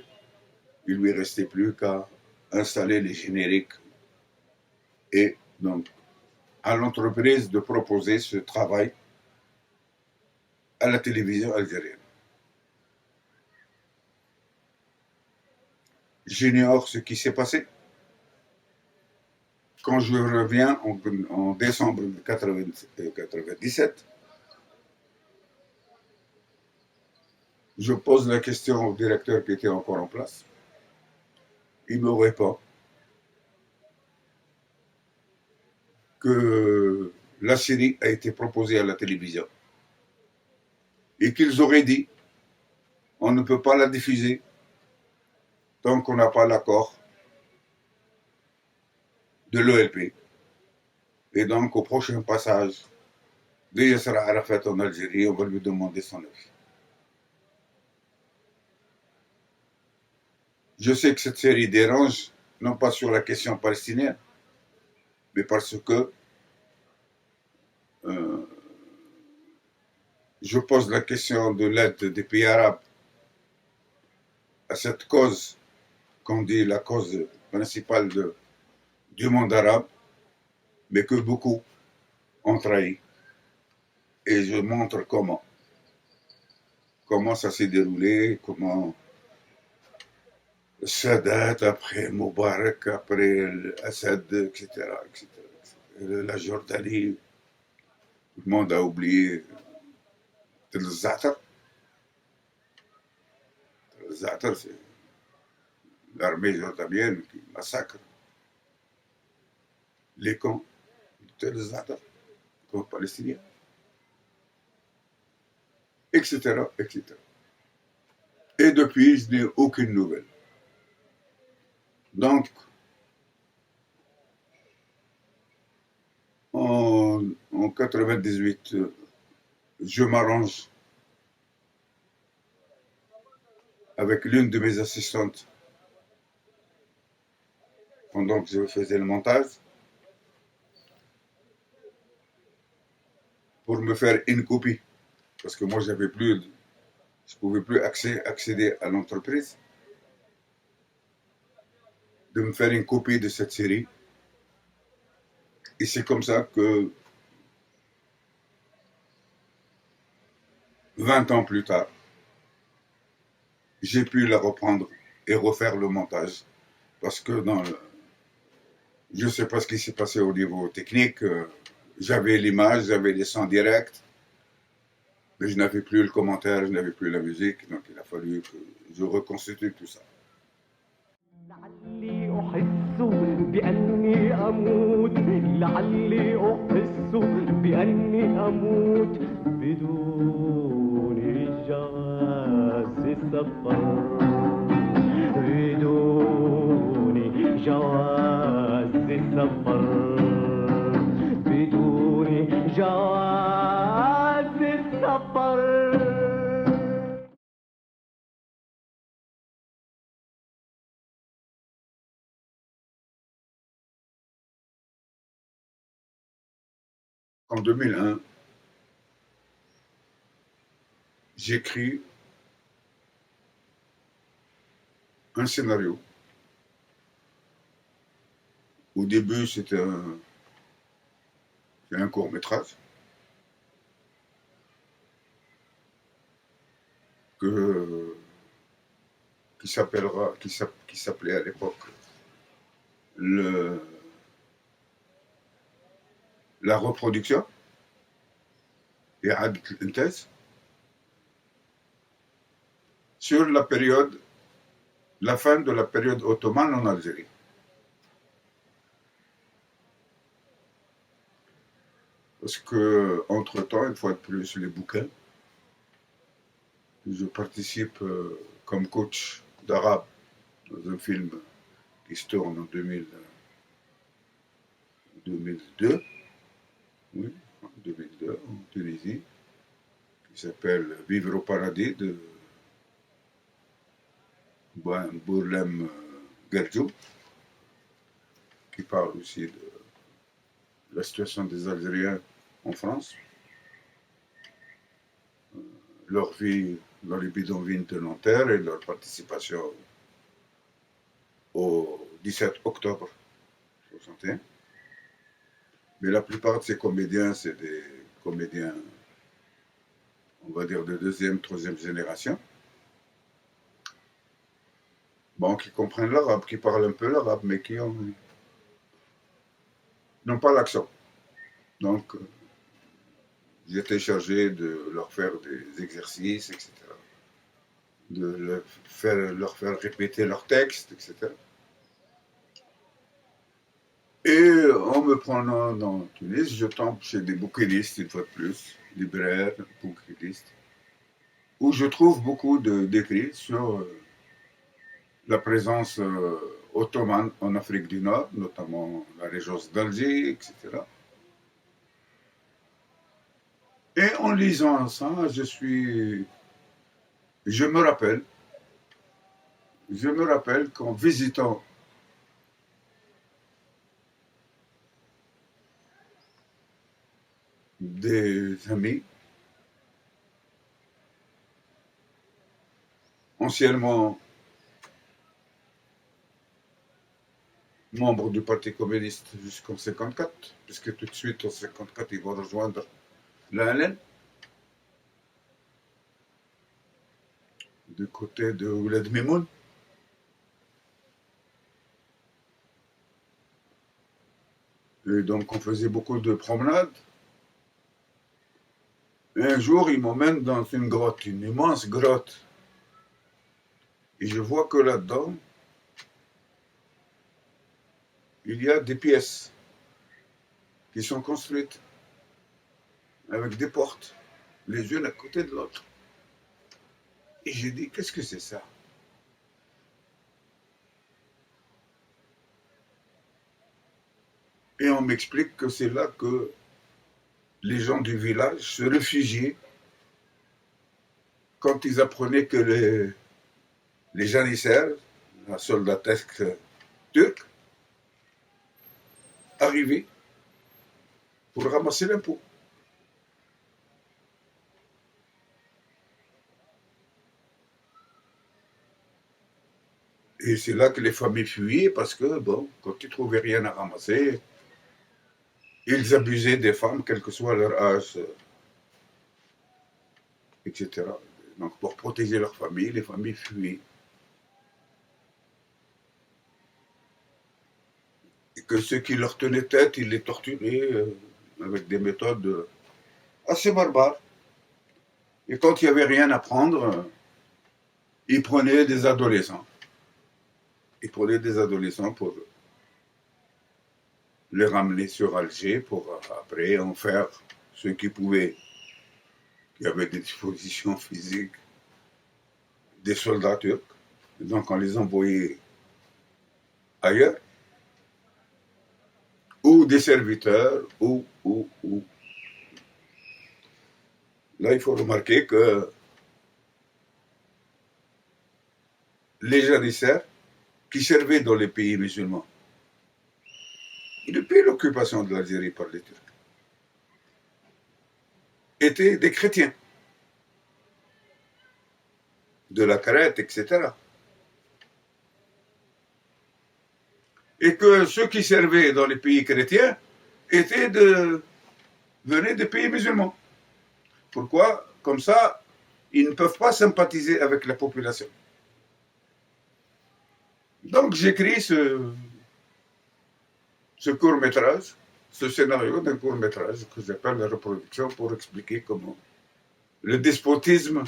Speaker 3: Il lui restait plus qu'à installer les génériques. Et donc, à l'entreprise de proposer ce travail à la télévision algérienne. J'ignore ce qui s'est passé. Quand je reviens en décembre 1997, je pose la question au directeur qui était encore en place. Il me répond que la série a été proposée à la télévision et qu'ils auraient dit on ne peut pas la diffuser tant qu'on n'a pas l'accord de l'OLP. Et donc, au prochain passage de Yasser Arafat en Algérie, on va lui demander son avis. Je sais que cette série dérange, non pas sur la question palestinienne, mais parce que je pose la question de l'aide des pays arabes à cette cause qu'on dit la cause principale du monde arabe, mais que beaucoup ont trahi. Et je montre comment ça s'est déroulé, comment Sadat, après Moubarak, après Assad, etc., etc. La Jordanie, tout le monde a oublié Tel Zatar. Tel Zatar, c'est l'armée jordanienne qui massacre les camps de Tel Zatar, camps palestiniens, etc., etc. Et depuis, je n'ai aucune nouvelle. Donc, en 98, je m'arrange avec l'une de mes assistantes pendant que je faisais le montage pour me faire une copie, parce que moi je ne pouvais plus accéder à l'entreprise, de me faire une copie de cette série. Et c'est comme ça que 20 ans plus tard, j'ai pu la reprendre et refaire le montage. Parce que je ne sais pas ce qui s'est passé au niveau technique. J'avais l'image, j'avais les sons directs, mais je n'avais plus le commentaire, je n'avais plus la musique. Donc il a fallu que je reconstitue tout ça.
Speaker 4: لعلي أحس بأني أموت لعلي أحس بأني أموت بدون جواز سفر بدون جواز سفر بدون جواز سفر
Speaker 3: qu'en 2001, j'écris un scénario. Au début, c'était un court-métrage qui s'appelait à l'époque la reproduction et une thèse sur la fin de la période ottomane en Algérie. Parce que, entre-temps, une fois de plus, les bouquins, je participe comme coach d'arabe dans un film qui se tourne en 2002, oui, en 2002, en Tunisie, qui s'appelle Vivre au paradis de Bourlem Gerjoub, qui parle aussi de la situation des Algériens en France, leur vie dans les bidonvilles de Nanterre et leur participation au 17 octobre 61. Mais la plupart de ces comédiens, c'est des comédiens, on va dire, de deuxième, troisième génération. Bon, qui comprennent l'arabe, qui parlent un peu l'arabe, mais qui n'ont pas l'accent. Donc, j'étais chargé de leur faire des exercices, etc. De leur faire répéter leurs textes, etc. Et en me prenant dans Tunis, je tombe chez des bouquinistes, une fois de plus, libraires, bouquinistes, où je trouve beaucoup d'écrits sur la présence ottomane en Afrique du Nord, notamment la régence d'Alger, etc. Et en lisant ça, je me rappelle qu'en visitant des amis, anciennement membres du Parti communiste jusqu'en 1954, puisque tout de suite en 1954 ils vont rejoindre l'ALN, du côté de Ouled Mimoun. Et donc on faisait beaucoup de promenades. Et un jour, ils m'emmènent dans une grotte, une immense grotte. Et je vois que là-dedans, il y a des pièces qui sont construites avec des portes, les unes à côté de l'autre. Et j'ai dit, qu'est-ce que c'est ça? Et on m'explique que c'est là que les gens du village se réfugiaient quand ils apprenaient que les janissaires, la soldatesque turque, arrivaient pour ramasser l'impôt. Et c'est là que les familles fuyaient parce que, bon, quand ils ne trouvaient rien à ramasser, ils abusaient des femmes, quel que soit leur âge, etc. Donc, pour protéger leur famille, les familles fuyaient. Et que ceux qui leur tenaient tête, ils les torturaient avec des méthodes assez barbares. Et quand il n'y avait rien à prendre, ils prenaient des adolescents. Ils prenaient des adolescents pour les ramener sur Alger pour après en faire ceux qui pouvaient, qui avaient des dispositions physiques, des soldats turcs. Et donc on les envoyait ailleurs, ou des serviteurs, ou. Là, il faut remarquer que les janissaires qui servaient dans les pays musulmans, et depuis l'occupation de l'Algérie par les Turcs, étaient des chrétiens, de la Crète, etc. Et que ceux qui servaient dans les pays chrétiens venaient des pays musulmans. Pourquoi? Comme ça, ils ne peuvent pas sympathiser avec la population. Donc j'écris ce court-métrage, ce scénario d'un court-métrage que j'appelle la reproduction pour expliquer comment le despotisme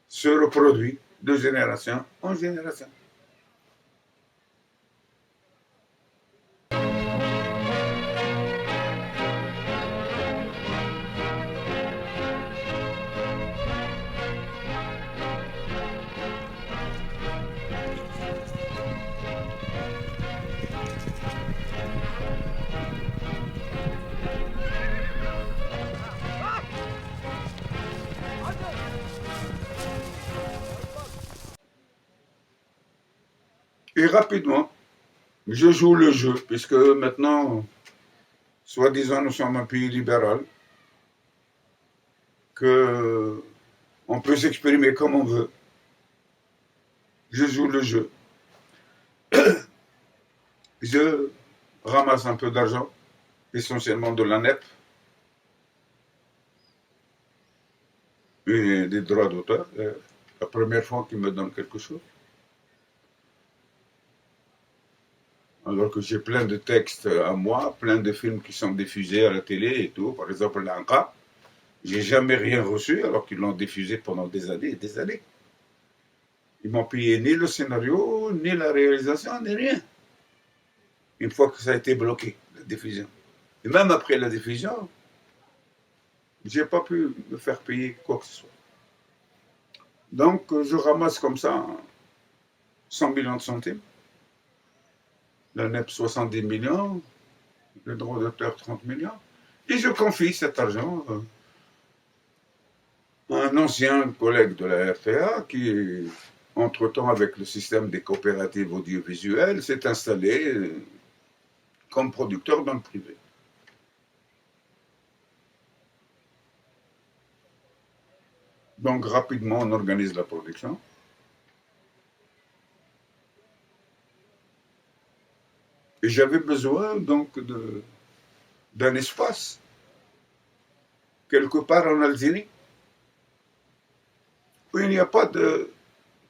Speaker 3: se reproduit de génération en génération. Et rapidement, je joue le jeu, puisque maintenant, soi-disant, nous sommes un pays libéral, qu'on peut s'exprimer comme on veut. Je joue le jeu. Je ramasse un peu d'argent, essentiellement de l'ANEP, et des droits d'auteur. La première fois qu'ils me donnent quelque chose. Alors que j'ai plein de textes à moi, plein de films qui sont diffusés à la télé et tout. Par exemple, l'Anka, j'ai jamais rien reçu alors qu'ils l'ont diffusé pendant des années et des années. Ils m'ont payé ni le scénario, ni la réalisation, ni rien. Une fois que ça a été bloqué, la diffusion. Et même après la diffusion, j'ai pas pu me faire payer quoi que ce soit. Donc, je ramasse comme ça 100 millions de centimes. La NEP 70 millions, le droit d'auteur 30 millions, et je confie cet argent à un ancien collègue de la RTA qui, entre-temps, avec le système des coopératives audiovisuelles, s'est installé comme producteur dans le privé. Donc rapidement, on organise la production. Et j'avais besoin donc d'un espace, quelque part en Algérie, où il n'y a pas de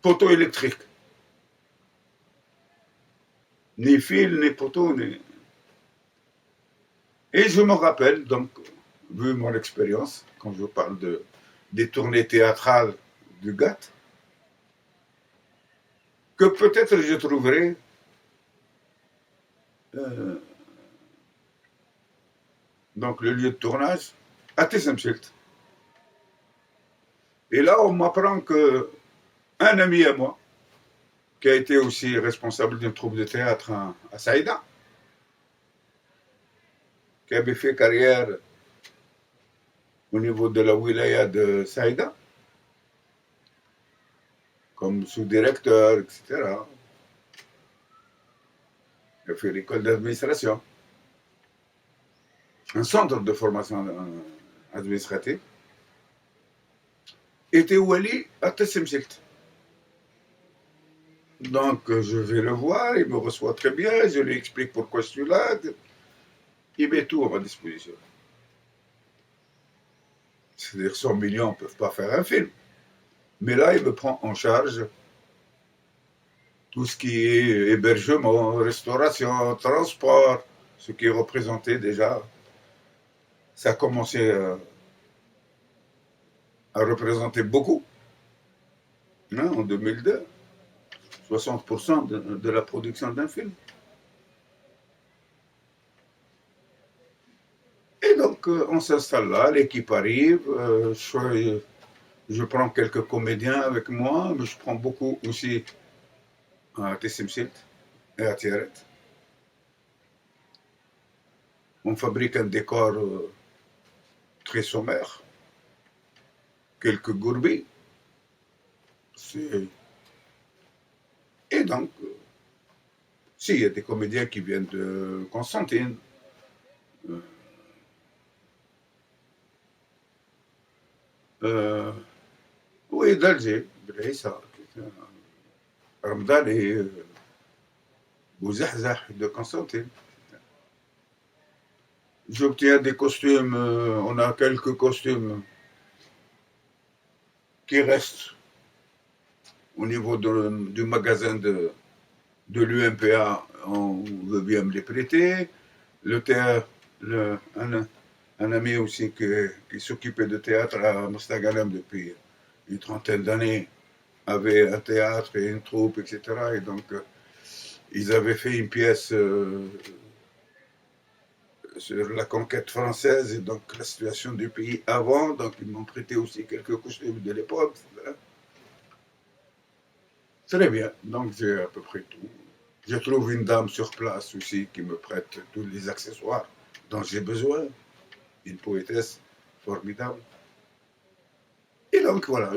Speaker 3: poteau électrique. Ni fil, ni poteau, ni... Et je me rappelle, donc, vu mon expérience, quand je parle des tournées théâtrales du GATT, que peut-être je trouverai donc le lieu de tournage à Tessemchelt. Et là, on m'apprend que un ami à moi, qui a été aussi responsable d'une troupe de théâtre à Saïda, qui avait fait carrière au niveau de la wilaya de Saïda, comme sous-directeur, etc. Il a fait l'école d'administration, un centre de formation administrative, était Wali à Tessemchelt. Donc je vais le voir, il me reçoit très bien, je lui explique pourquoi je suis là, il met tout à ma disposition. C'est-à-dire 100 millions ne peuvent pas faire un film. Mais là, il me prend en charge tout ce qui est hébergement, restauration, transport, ce qui est représenté déjà. Ça a commencé à représenter beaucoup. Hein, en 2002, 60% de la production d'un film. Et donc, on s'installe là, l'équipe arrive, je prends quelques comédiens avec moi, mais je prends beaucoup aussi à Tessemchelt et à Tiaret. On fabrique un décor très sommaire, quelques gourbis. Et donc, s'il y a des comédiens qui viennent de Constantine, Oui, d'Alger, Belhaïssa, Ramadan et Bouzahzah de Constantine. J'obtiens des costumes, on a quelques costumes qui restent au niveau du magasin de l'UMPA, on veut bien me les prêter. Le théâtre, un ami aussi qui s'occupait de théâtre à Mostaganem depuis une trentaine d'années, avait un théâtre et une troupe, etc. Et donc, ils avaient fait une pièce sur la conquête française et donc la situation du pays avant. Donc, ils m'ont prêté aussi quelques costumes de l'époque. Voilà. Très bien. Donc, j'ai à peu près tout. Je trouve une dame sur place aussi qui me prête tous les accessoires dont j'ai besoin. Une poétesse formidable. Et donc, voilà.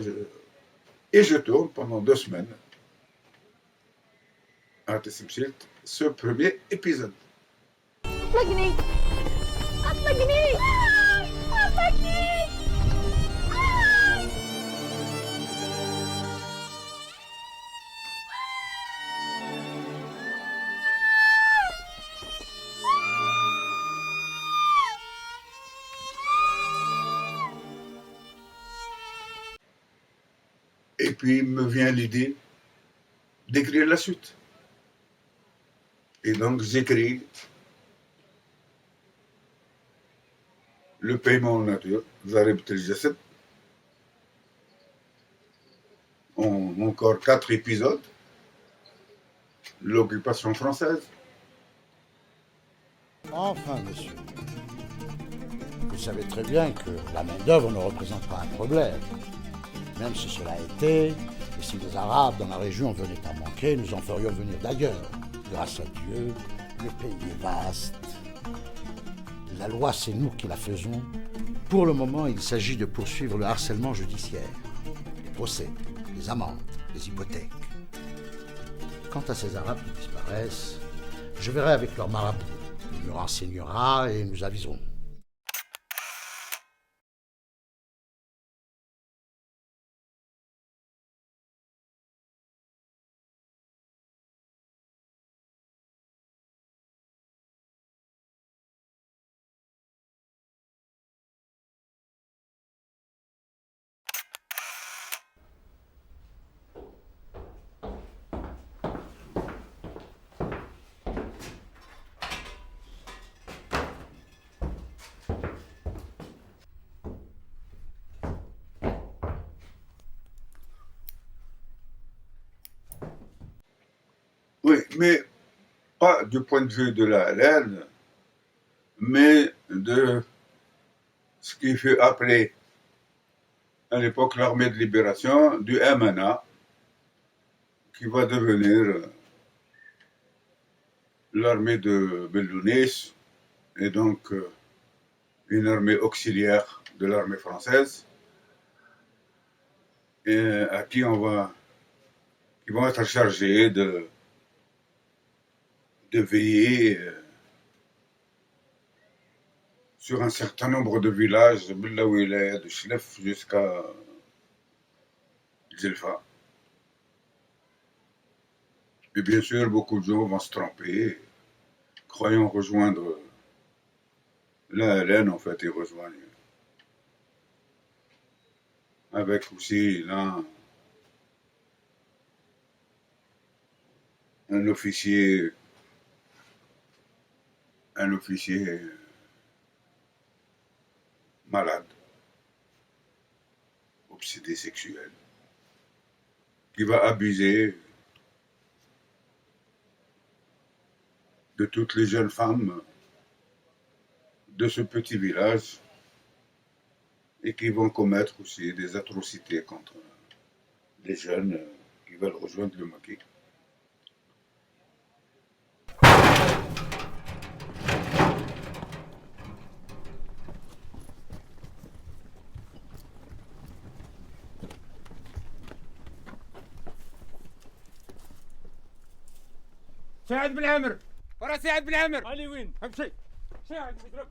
Speaker 3: Je tourne pendant 2 semaines à Tessimchilt ce premier épisode.
Speaker 10: اطلقني اطلقني اطلقني
Speaker 3: Et puis me vient l'idée d'écrire la suite. Et donc j'écris le paiement en nature, Zarib Tel Jasseb, en encore 4 épisodes, l'occupation française.
Speaker 11: Enfin, monsieur, vous savez très bien que la main-d'œuvre ne représente pas un problème. Même si cela était, et si les Arabes dans la région venaient à manquer, nous en ferions venir d'ailleurs. Grâce à Dieu, le pays est vaste. La loi, c'est nous qui la faisons. Pour le moment, il s'agit de poursuivre le harcèlement judiciaire, les procès, les amendes, les hypothèques. Quant à ces Arabes qui disparaissent, je verrai avec leur marabout. Il me renseignera et nous aviserons.
Speaker 3: Oui, mais pas du point de vue de la laine, mais de ce qui fut appelé à l'époque l'armée de libération du MNA, qui va devenir l'armée de Bellounis, et donc une armée auxiliaire de l'armée française, et à qui qui vont être chargés de veiller sur un certain nombre de villages, de la wilaya de Chlef jusqu'à Djelfa. Et bien sûr, beaucoup de gens vont se tromper, croyant rejoindre la LN, en fait, ils rejoignent avec aussi là un officier malade, obsédé sexuel, qui va abuser de toutes les jeunes femmes de ce petit village et qui vont commettre aussi des atrocités contre les jeunes qui veulent rejoindre le maquis.
Speaker 12: سعد بن عمرو ورا سعد بن عمرو علي وين امشي سعد اضرب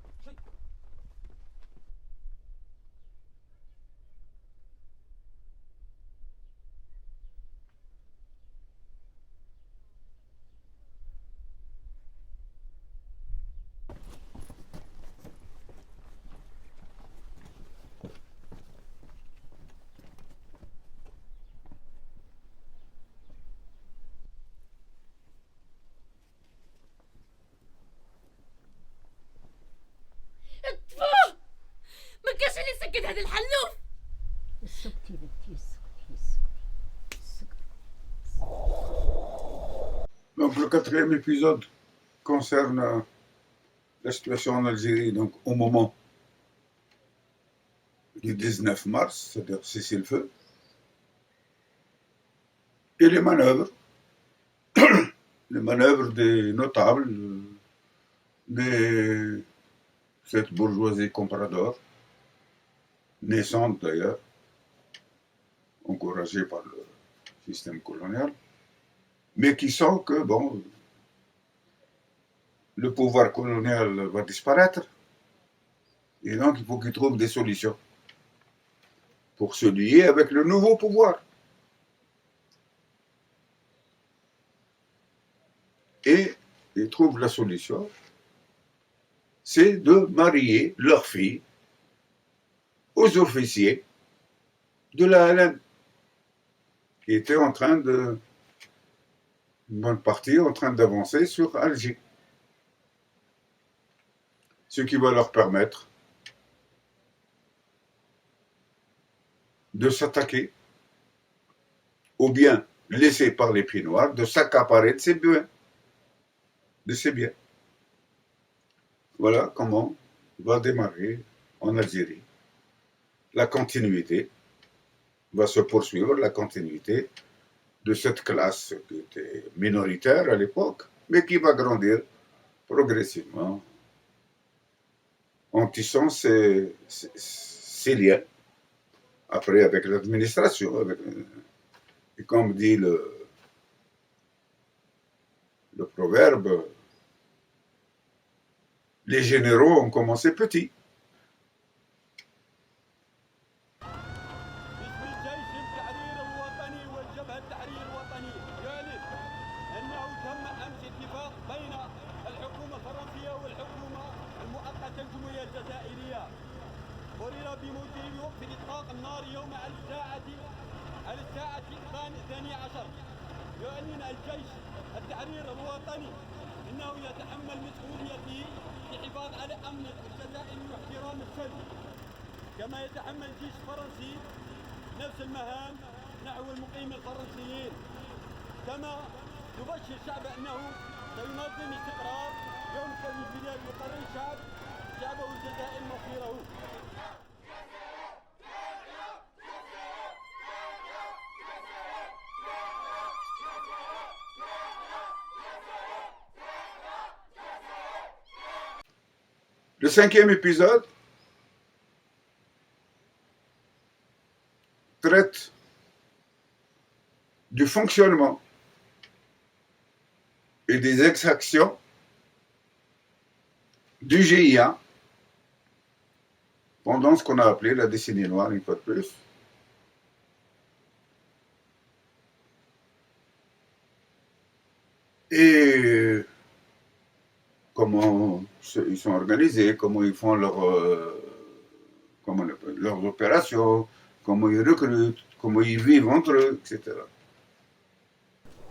Speaker 10: هذا الحلوف.
Speaker 6: اسكتي بنتي اسكتي.
Speaker 3: Donc le quatrième épisode concerne la situation en Algérie, donc au moment du 19 mars, c'est-à-dire cessez-le-feu, et les manœuvres des notables, de cette bourgeoisie comprador, naissante d'ailleurs, encouragée par le système colonial, mais qui sent que, bon, le pouvoir colonial va disparaître, et donc il faut qu'ils trouvent des solutions pour se lier avec le nouveau pouvoir. Et ils trouvent la solution, c'est de marier leur fille aux officiers de la LN, qui étaient en train de, une bonne partie, en train d'avancer sur Alger. Ce qui va leur permettre de s'attaquer aux biens laissés par les pieds noirs, de s'accaparer de ces biens. Voilà comment va démarrer en Algérie. La continuité va se poursuivre, la continuité de cette classe qui était minoritaire à l'époque, mais qui va grandir progressivement en tissant ces liens, après avec l'administration, et comme dit le proverbe, les généraux ont commencé petits.
Speaker 13: كما يتحمل الجيش الفرنسي نفس المهام نحو المقيمين الفرنسيين، كما يبشر الشعب انه سينظم استقرار يوم البلاد وقرر شعبه الجزائر مصيره.
Speaker 3: Le cinquième épisode traite du fonctionnement et des exactions du GIA pendant ce qu'on a appelé la décennie noire, une fois de plus. Et comment ils sont organisés, comment ils font leurs opérations, comment ils recrutent, comment ils vivent entre eux, etc.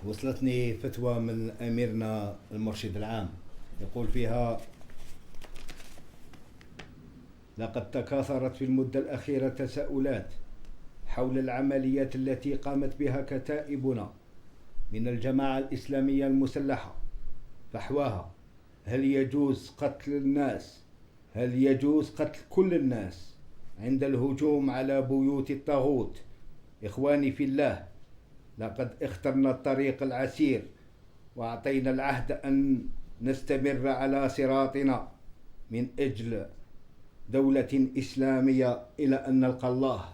Speaker 14: وصلتني فتوى من أميرنا المرشد العام يقول فيها: لقد تكاثرت في المدة الأخيرة تساؤلات حول العمليات التي قامت بها كتائبنا من الجماعة الإسلامية المسلحة فحواها هل يجوز قتل الناس؟ هل يجوز قتل كل الناس عند الهجوم على بيوت الطاغوت؟ إخواني في الله، لقد اخترنا الطريق العسير وأعطينا العهد أن نستمر على صراطنا من أجل دولة إسلامية إلى أن نلقى الله.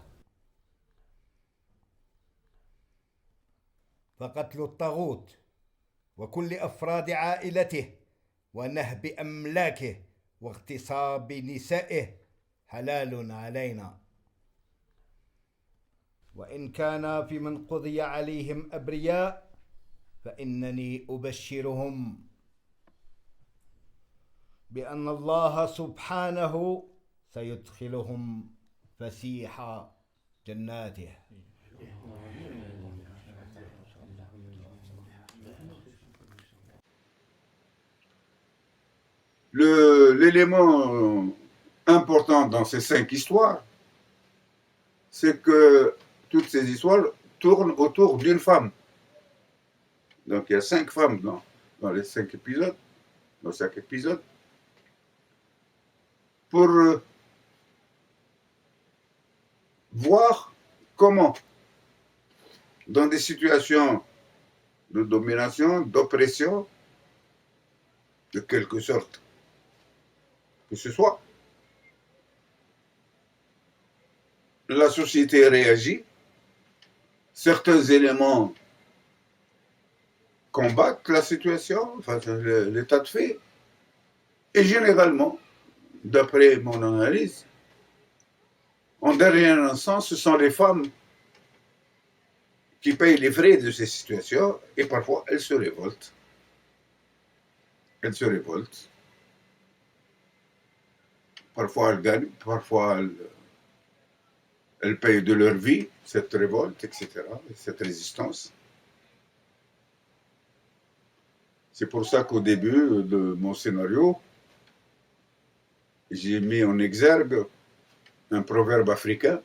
Speaker 14: فقتل الطاغوت وكل أفراد عائلته ونهب أملاكه واغتصاب نسائه حلال علينا، وإن كان في من قضي عليهم أبرياء فإنني أبشرهم بأن الله سبحانه سيدخلهم فسيح جناته.
Speaker 3: L'élément important dans ces 5 histoires, c'est que toutes ces histoires tournent autour d'une femme. Donc il y a 5 femmes dans les 5 épisodes, dans chaque épisode, pour voir comment, dans des situations de domination, d'oppression, de quelque sorte que ce soit, la société réagit, certains éléments combattent la situation, enfin l'état de fait, et généralement, d'après mon analyse, en dernier instant, ce sont les femmes qui payent les frais de ces situations, et parfois elles se révoltent. Elles se révoltent. Parfois elles gagnent, parfois elles payent de leur vie cette révolte, etc., cette résistance. C'est pour ça qu'au début de mon scénario, j'ai mis en exergue un proverbe africain,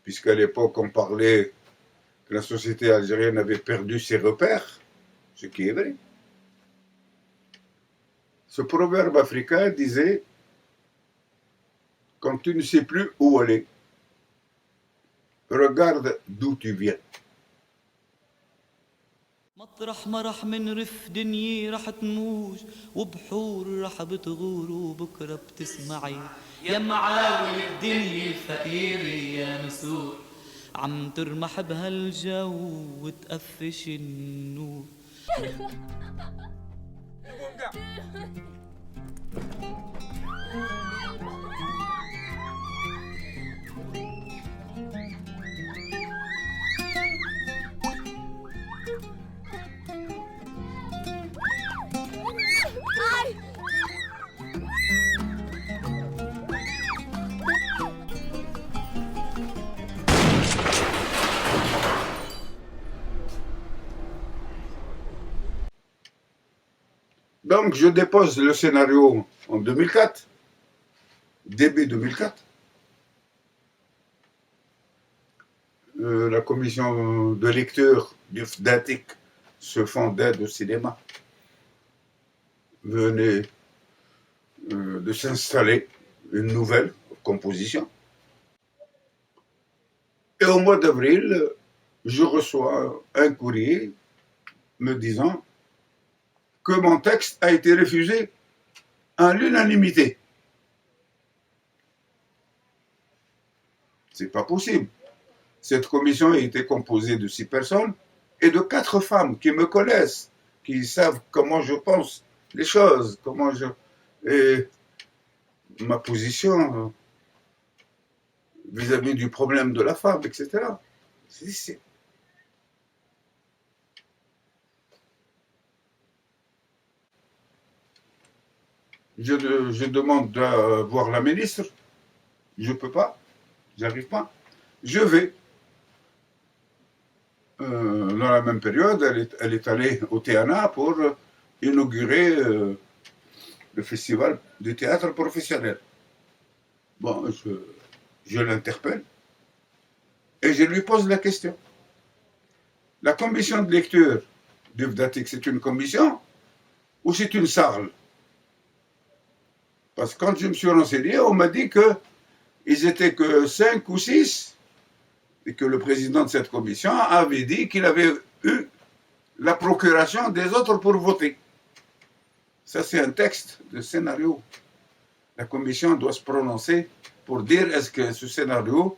Speaker 3: puisqu'à l'époque on parlait que la société algérienne avait perdu ses repères, ce qui est vrai. Ce proverbe africain disait: quand tu ne sais plus où aller, regarde d'où tu viens.
Speaker 15: مطرح ما رح منرف دنيا رح تموج وبحور رح بتغور وبكره بتسمعي يا معاول الدنيا الفقيرة يا نسور عم ترمح بهالجو وتقفش النور.
Speaker 3: Donc je dépose le scénario en 2004, début 2004. La commission de lecture du FDATIC, ce fonds d'aide au cinéma, venait de s'installer une nouvelle composition. Et au mois d'avril, je reçois un courrier me disant que mon texte a été refusé à l'unanimité. C'est pas possible. Cette commission a été composée de 6 personnes et de 4 femmes qui me connaissent, qui savent comment je pense les choses, et ma position vis-à-vis du problème de la femme, etc. Je demande à voir la ministre, je ne peux pas, j'arrive pas. Je vais. Dans la même période, elle est allée au TNA pour inaugurer le festival du théâtre professionnel. Bon, je l'interpelle et je lui pose la question. La commission de lecture du FDATIC, c'est une commission ou c'est une salle? Parce que quand je me suis renseigné, on m'a dit qu'ils étaient que 5 ou 6 et que le président de cette commission avait dit qu'il avait eu la procuration des autres pour voter. Ça, c'est un texte de scénario. La commission doit se prononcer pour dire est-ce que ce scénario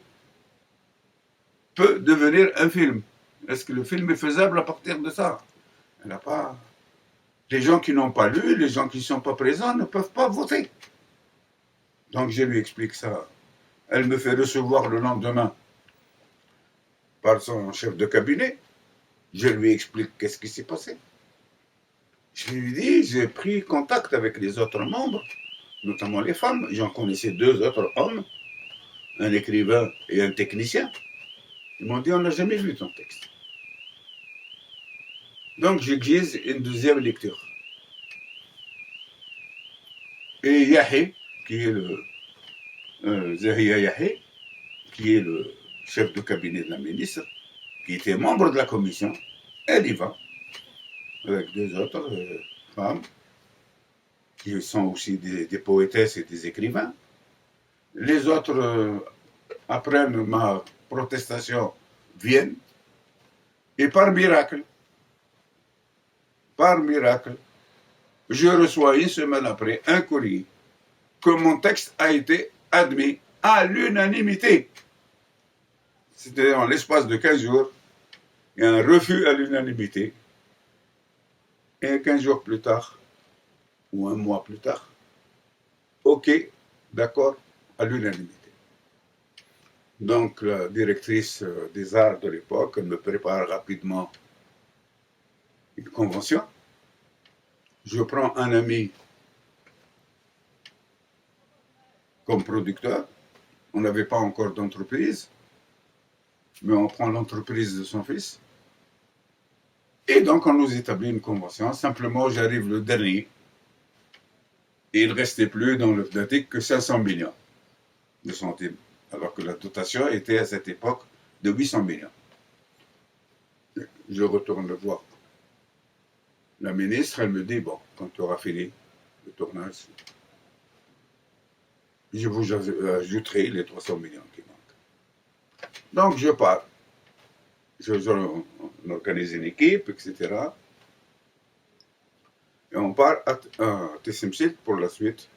Speaker 3: peut devenir un film. Est-ce que le film est faisable à partir de ça? Elle n'a pas... Les gens qui n'ont pas lu, les gens qui ne sont pas présents ne peuvent pas voter. Donc je lui explique ça. Elle me fait recevoir le lendemain par son chef de cabinet. Je lui explique qu'est-ce qui s'est passé. Je lui dis, j'ai pris contact avec les autres membres, notamment les femmes. J'en connaissais 2 autres hommes, un écrivain et un technicien. Ils m'ont dit, on n'a jamais vu ton texte. Donc j'exige une deuxième lecture. Et Yahé, qui est Zahia Yahé, qui est le chef de cabinet de la ministre, qui était membre de la commission, elle y va, avec deux autres femmes, qui sont aussi des poétesses et des écrivains. Les autres, après ma protestation, viennent, et par miracle, je reçois une semaine après un courrier que mon texte a été admis à l'unanimité. C'était en l'espace de 15 jours, et un refus à l'unanimité. Et 15 jours plus tard, ou un mois plus tard, ok, d'accord, à l'unanimité. Donc la directrice des arts de l'époque, elle me prépare rapidement une convention. Je prends un ami comme producteur. On n'avait pas encore d'entreprise, mais on prend l'entreprise de son fils. Et donc on nous établit une convention. Simplement, j'arrive le dernier. Et il ne restait plus dans le FNATIC que 500 millions de centimes, alors que la dotation était à cette époque de 800 millions. Je retourne le voir. La ministre, elle me dit, bon, quand tu auras fini le tournage, je vous ajouterai les 300 millions qui manquent. Donc je pars. On organise une équipe, etc. Et on part à Tessimsit pour la suite.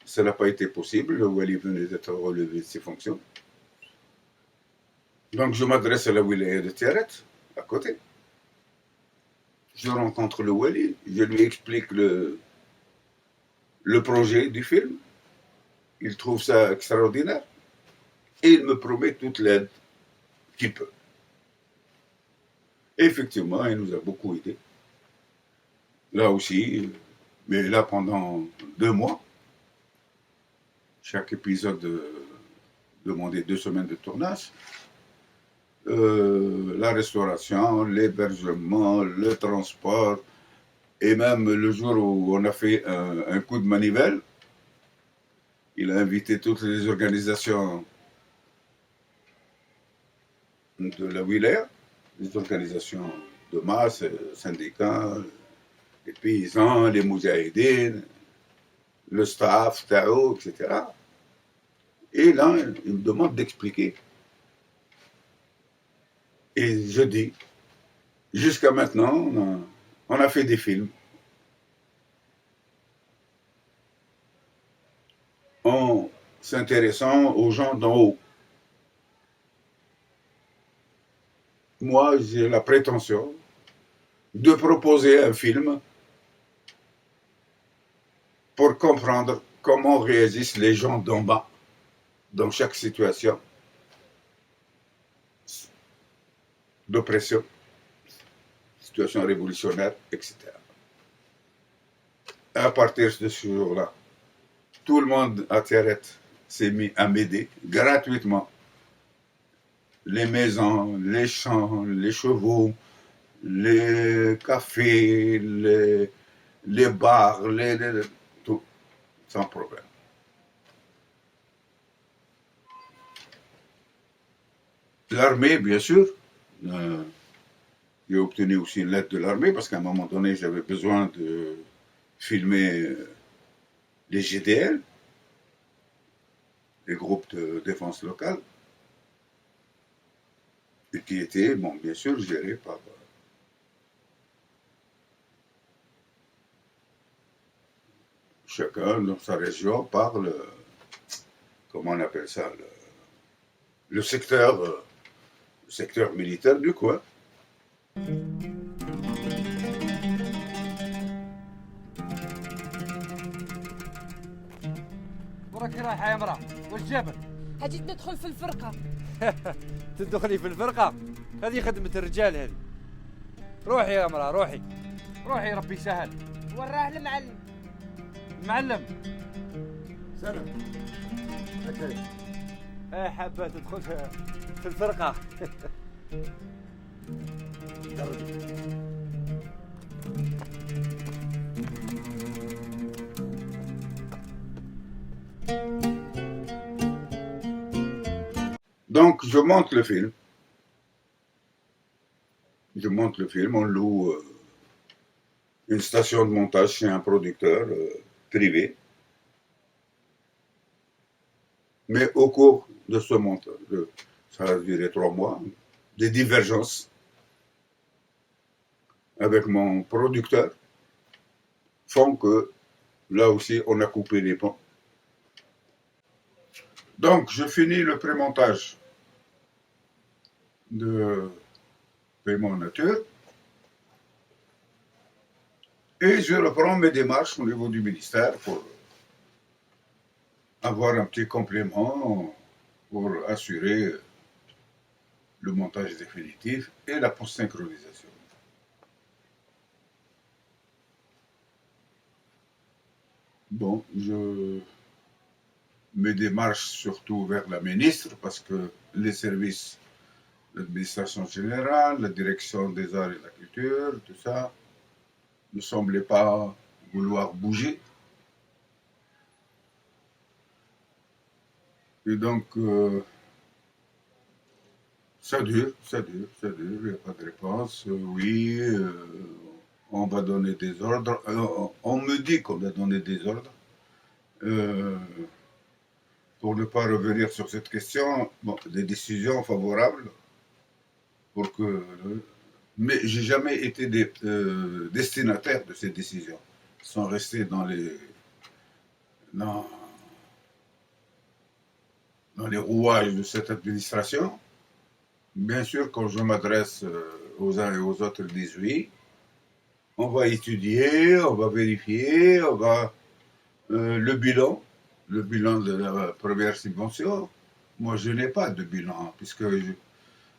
Speaker 3: Ça n'a pas été possible. Le Wali venait d'être relevé de ses fonctions. Donc je m'adresse à la wilaya de Tiaret, à côté. Je rencontre le Wali, je lui explique le projet du film. Il trouve ça extraordinaire. Et il me promet toute l'aide qu'il peut. Et effectivement, il nous a beaucoup aidés. Là aussi, mais là pendant 2 mois. Chaque épisode demandait 2 semaines de tournage. La restauration, l'hébergement, le transport, et même le jour où on a fait un coup de manivelle, il a invité toutes les organisations de la wilaya, les organisations de masse, syndicats, les paysans, les moudjahidines, le staff, Tao, etc. Et là, il me demande d'expliquer. Et je dis, jusqu'à maintenant, on a fait des films. En s'intéressant aux gens d'en haut. Moi, j'ai la prétention de proposer un film pour comprendre comment réagissent les gens d'en bas dans chaque situation d'oppression, situation révolutionnaire, etc. À partir de ce jour-là, tout le monde à Tiaret s'est mis à m'aider gratuitement. Les maisons, les champs, les chevaux, les cafés, les bars, tout, sans problème. L'armée, bien sûr. J'ai obtenu aussi une lettre de l'armée parce qu'à un moment donné, j'avais besoin de filmer les GDL, les groupes de défense locale, et qui étaient, bon, bien sûr, gérés par chacun dans sa région, par comment on appelle ça, le secteur militaire du coin.
Speaker 12: وراكي رايحة يا مرا واش جابك؟
Speaker 16: هجيت ندخل في الفرقة.
Speaker 12: تدخلي في الفرقة؟ هذه خدمة الرجال هذه. روحي يا مرا روحي. روحي ربي يسهل.
Speaker 16: وراه المعلم.
Speaker 12: المعلم.
Speaker 11: سلام.
Speaker 12: ايه حابة تدخل في الفرقة.
Speaker 3: Donc, je monte le film. On loue une station de montage chez un producteur privé. Mais au cours de ce montage, ça a duré 3 mois, des divergences avec mon producteur font que là aussi on a coupé les ponts. Donc je finis le pré-montage de Paiement Nature et je reprends mes démarches au niveau du ministère pour avoir un petit complément pour assurer le montage définitif et la post-synchronisation. Bon, je me démarche surtout vers la ministre parce que les services, l'administration générale, la direction des arts et de la culture, tout ça, ne semblaient pas vouloir bouger. Et donc, ça dure, il n'y a pas de réponse. Oui, on va donner des ordres. On me dit qu'on va donner des ordres. Pour ne pas revenir sur cette question, bon, des décisions favorables pour que. Mais j'ai jamais été destinataire de ces décisions. Ils sont restés dans les rouages de cette administration. Bien sûr, quand je m'adresse aux uns et aux autres, ils disent oui. On va étudier, on va vérifier, on va le bilan de la première subvention. Moi, je n'ai pas de bilan puisque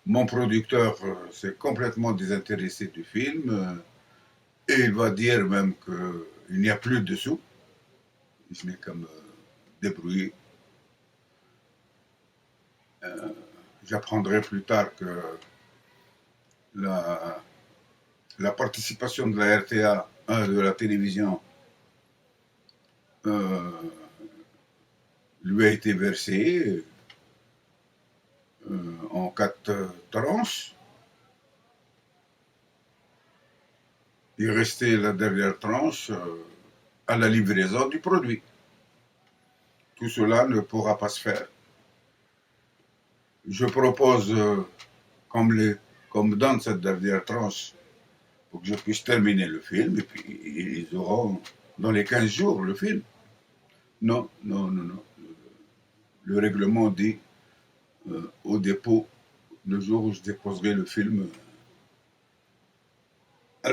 Speaker 3: mon producteur s'est complètement désintéressé du film et il va dire même qu'il n'y a plus de sous. Je n'ai qu'à me débrouiller. J'apprendrai plus tard que la participation de la RTA, de la télévision, lui a été versée en 4 tranches. Il restait la dernière tranche à la livraison du produit. Tout cela ne pourra pas se faire. Je propose, comme dans cette dernière tranche, pour que je puisse terminer le film, et puis ils auront dans les 15 jours le film. Non. Le règlement dit au dépôt, le jour où je déposerai le film à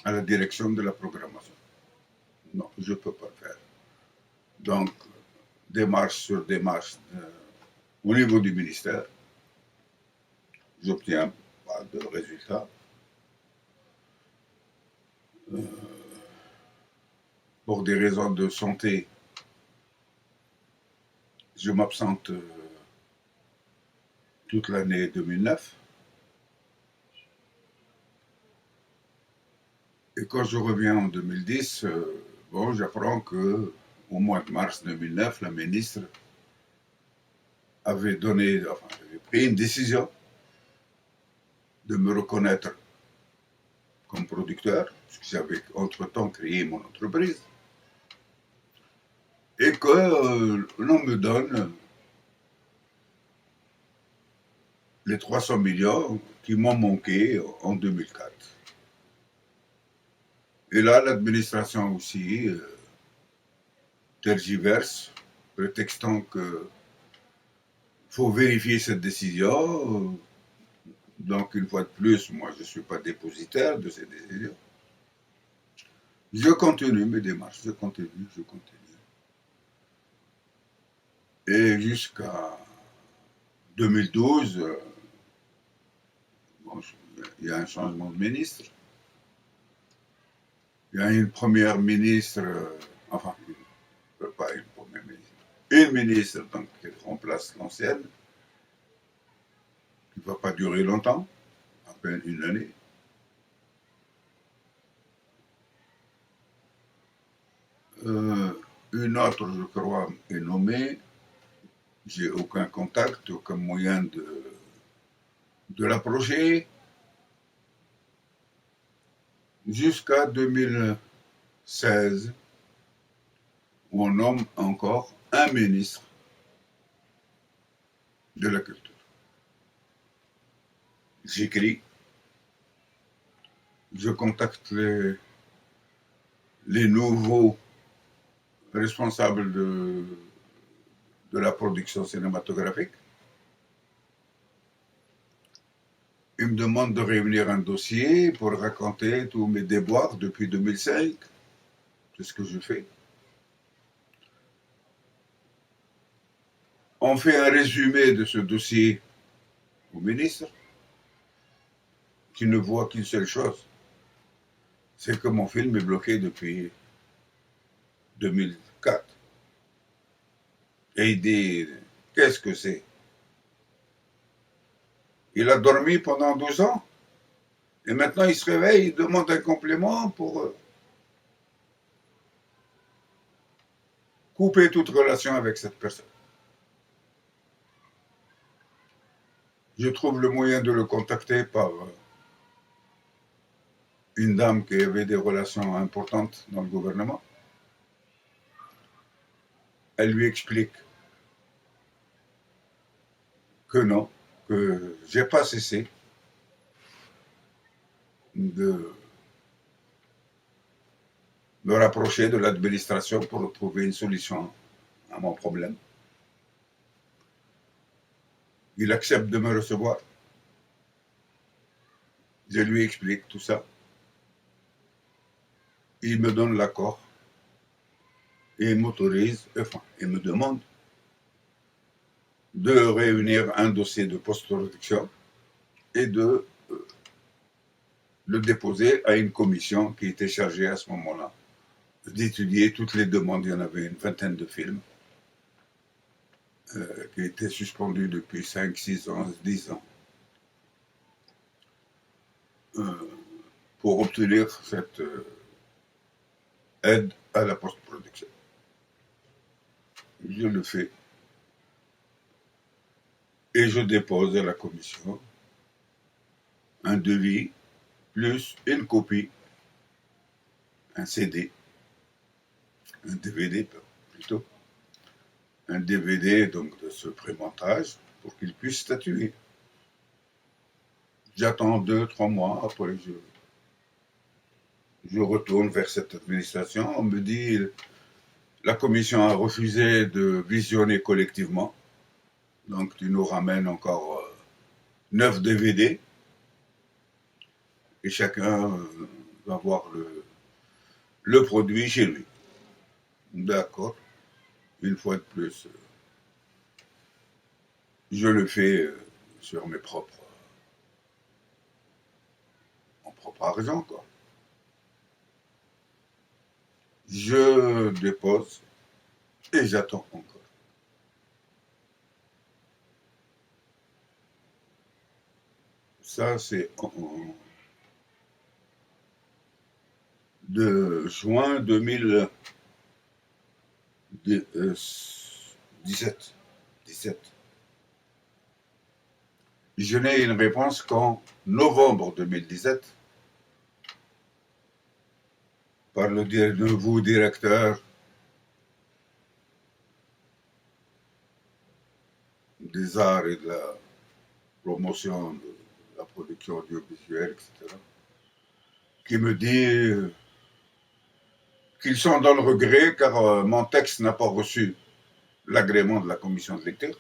Speaker 3: la direction de la programmation. Non, je ne peux pas le faire. Donc, démarche sur démarche au niveau du ministère, j'obtiens pas de résultats. Pour des raisons de santé, je m'absente toute l'année 2009. Et quand je reviens en 2010, j'apprends que au mois de mars 2009, la ministre avait pris une décision de me reconnaître comme producteur, puisque j'avais entre-temps créé mon entreprise, et que l'on me donne les 300 millions qui m'ont manqué en 2004. Et là, l'administration aussi tergiverse, prétextant que faut vérifier cette décision. Donc, une fois de plus, moi, je ne suis pas dépositaire de ces décisions. Je continue mes démarches, je continue. Et jusqu'à 2012, il y a un changement de ministre. Il y a une première ministre, pas une première ministre, une ministre donc, qui remplace l'ancienne, qui ne va pas durer longtemps, à peine une année. Une autre, je crois, est nommée, J'ai aucun contact, aucun moyen de l'approcher. Jusqu'à 2016, où on nomme encore un ministre de la culture. J'écris, je contacte les nouveaux responsables de la production cinématographique. Ils me demandent de réunir un dossier pour raconter tous mes déboires depuis 2005. C'est ce que je fais. On fait un résumé de ce dossier au ministre, qui ne voit qu'une seule chose, c'est que mon film est bloqué depuis 2004. Et il dit, qu'est-ce que c'est? Il a dormi pendant 12 ans, et maintenant il se réveille, il demande un complément pour couper toute relation avec cette personne. Je trouve le moyen de le contacter par une dame qui avait des relations importantes dans le gouvernement. Elle lui explique que non, que j'ai pas cessé de me rapprocher de l'administration pour trouver une solution à mon problème. Il accepte de me recevoir. Je lui explique tout ça. Il me donne l'accord. Et il m'autorise, enfin, il me demande de réunir un dossier de post-production et de le déposer à une commission qui était chargée à ce moment-là d'étudier toutes les demandes. Il y en avait une vingtaine de films qui étaient suspendus depuis 5, 6 ans, 10 ans pour obtenir cette aide à la post-production. Je le fais et je dépose à la commission un devis plus une copie, un CD, un DVD plutôt, un DVD donc de ce prémontage pour qu'il puisse statuer. J'attends 2-3 mois, après je retourne vers cette administration, on me dit la commission a refusé de visionner collectivement, donc tu nous ramènes encore 9 DVD et chacun va voir le produit chez lui. D'accord, une fois de plus, je le fais sur mon propre argent, quoi. Je dépose et j'attends encore. Ça, c'est de juin 2017. Je n'ai une réponse qu'en novembre 2017 par le nouveau directeur des arts et de la promotion de la production audiovisuelle, etc., qui me dit qu'ils sont dans le regret car mon texte n'a pas reçu l'agrément de la commission de lecture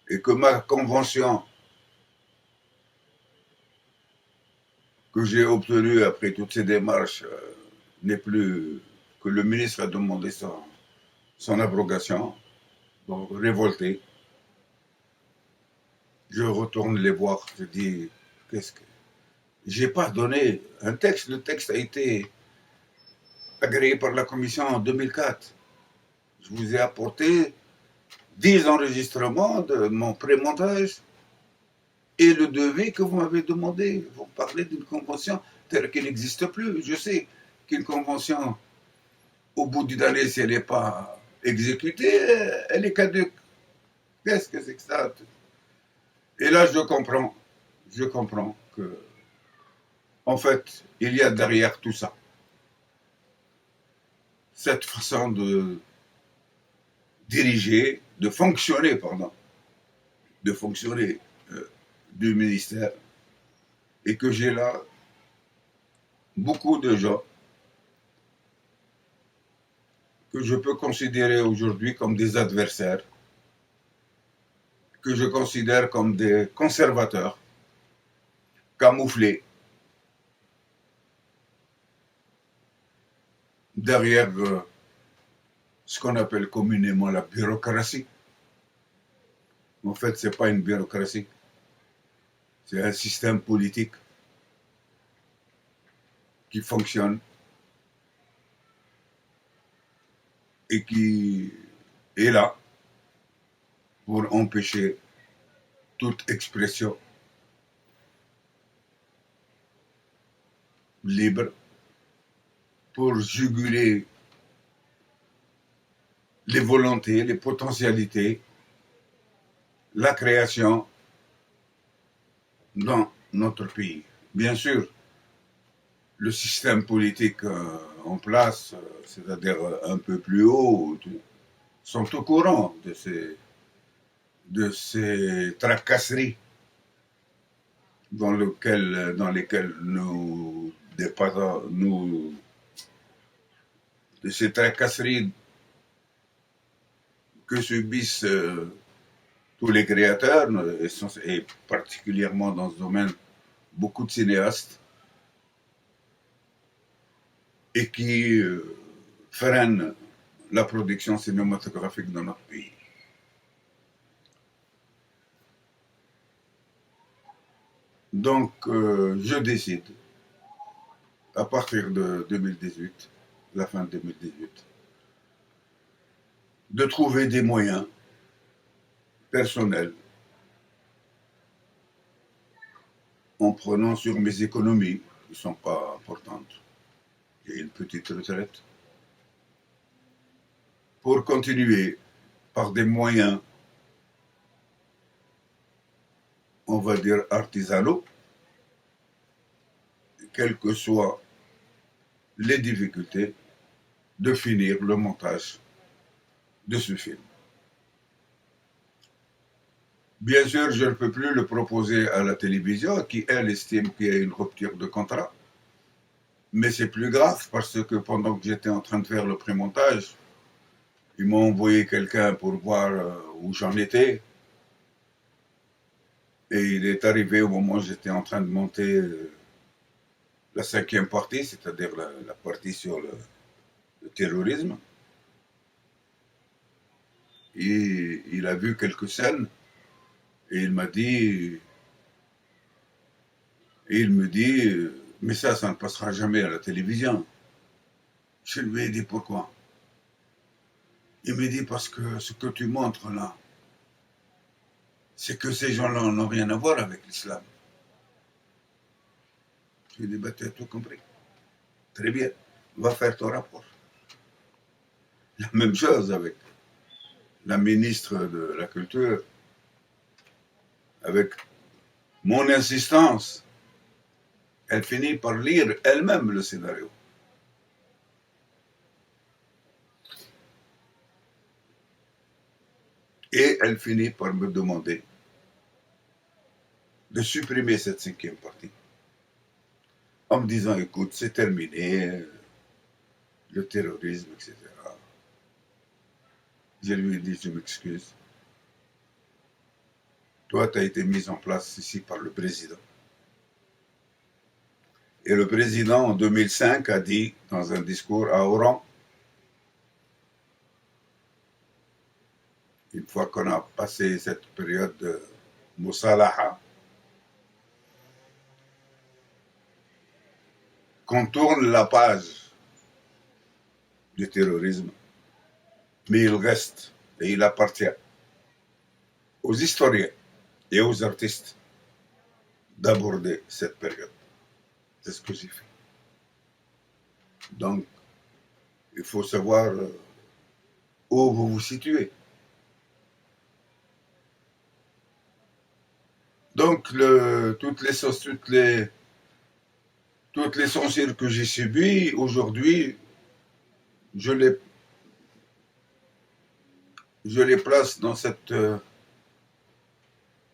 Speaker 3: et que ma convention que j'ai obtenue après toutes ces démarches n'est plus, que le ministre a demandé son abrogation. Donc, révolté, je retourne les voir, je dis, qu'est-ce que... J'ai pas donné un texte, le texte a été agréé par la commission en 2004. Je vous ai apporté 10 enregistrements de mon pré-montage et le devis que vous m'avez demandé. Vous parlez d'une convention telle qu'elle n'existe plus. Je sais qu'une convention, au bout d'une année, si elle n'est pas exécutée, elle est caduque. Qu'est-ce que c'est que ça? Et là, je comprends que, en fait, il y a derrière tout ça cette façon de diriger, de fonctionner du ministère, et que j'ai là beaucoup de gens que je peux considérer aujourd'hui comme des adversaires, que je considère comme des conservateurs, camouflés derrière ce qu'on appelle communément la bureaucratie. En fait, ce n'est pas une bureaucratie, c'est un système politique qui fonctionne et qui est là pour empêcher toute expression libre, pour juguler les volontés, les potentialités, la création dans notre pays. Bien sûr, le système politique en place, c'est-à-dire un peu plus haut, sont au courant de ces tracasseries dans lesquelles nous dépassons, de ces tracasseries que subissent tous les créateurs, et particulièrement dans ce domaine, beaucoup de cinéastes, et qui freinent la production cinématographique dans notre pays. Donc, je décide, à partir de 2018, la fin de 2018, de trouver des moyens personnels en prenant sur mes économies, qui ne sont pas importantes, j'ai une petite retraite, pour continuer par des moyens, on va dire artisanaux, quelles que soient les difficultés, de finir le montage de ce film. Bien sûr, je ne peux plus le proposer à la télévision, qui, elle, estime qu'il y a une rupture de contrat. Mais c'est plus grave, parce que pendant que j'étais en train de faire le pré-montage, ils m'ont envoyé quelqu'un pour voir où j'en étais. Et il est arrivé au moment où j'étais en train de monter la 5e partie, c'est-à-dire la partie sur le terrorisme. Et il a vu quelques scènes et il me dit, mais ça ne passera jamais à la télévision. Je lui ai dit pourquoi. Il me dit parce que ce que tu montres là, c'est que ces gens-là n'ont rien à voir avec l'islam. Je lui ai dit, tu as tout compris. Très bien, va faire ton rapport. La même chose avec la ministre de la Culture, avec mon insistance, elle finit par lire elle-même le scénario. Et elle finit par me demander de supprimer cette 5e partie, en me disant, écoute, c'est terminé, le terrorisme, etc. Je lui ai dit, je m'excuse. Toi, tu as été mis en place ici par le président. Et le président, en 2005, a dit, dans un discours à Oran, une fois qu'on a passé cette période de Moussalaha, qu'on tourne la page du terrorisme, mais il reste et il appartient aux historiens et aux artistes d'aborder cette période. C'est ce que j'ai fait. Donc, il faut savoir où vous vous situez. Donc, toutes les censures que j'ai subies, aujourd'hui, je les place dans cette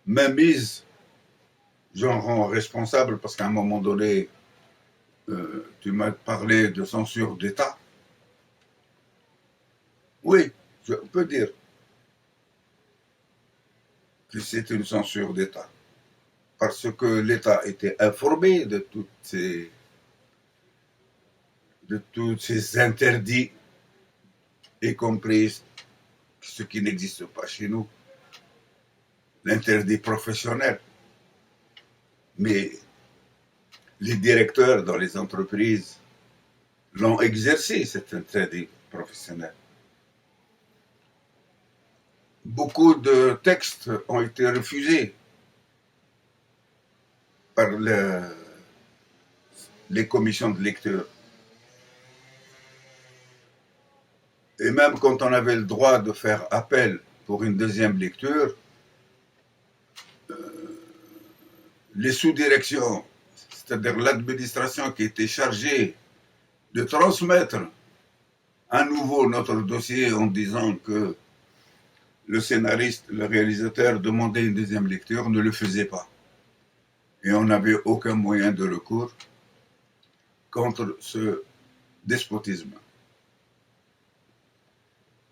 Speaker 3: mainmise. J'en rends responsable parce qu'à un moment donné, tu m'as parlé de censure d'État. Oui, je peux dire que c'est une censure d'État. Parce que l'État était informé de tous ces interdits, y compris ce qui n'existe pas chez nous, l'interdit professionnel. Mais les directeurs dans les entreprises l'ont exercé, cet interdit professionnel. Beaucoup de textes ont été refusés par les commissions de lecture. Et même quand on avait le droit de faire appel pour une deuxième lecture, les sous-directions, c'est-à-dire l'administration qui était chargée de transmettre à nouveau notre dossier en disant que le scénariste, le réalisateur demandait une deuxième lecture, ne le faisait pas. Et on n'avait aucun moyen de recours contre ce despotisme.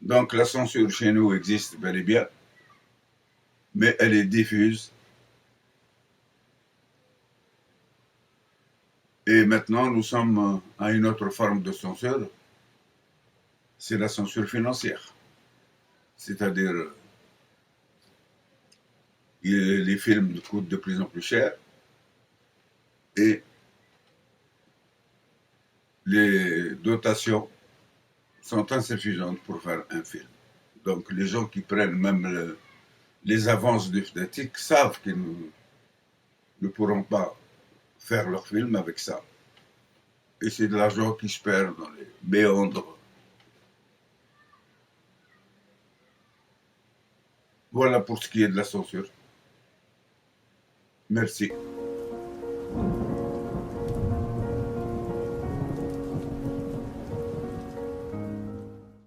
Speaker 3: Donc la censure chez nous existe bel et bien, mais elle est diffuse. Et maintenant, nous sommes à une autre forme de censure, c'est la censure financière. C'est-à-dire, les films coûtent de plus en plus cher et les dotations sont insuffisantes pour faire un film. Donc les gens qui prennent même les avances du FNATIC savent qu'ils ne pourront pas faire leur film avec ça. Et c'est de l'argent qui se perd dans les méandres. Voilà pour ce qui est de la censure. Merci.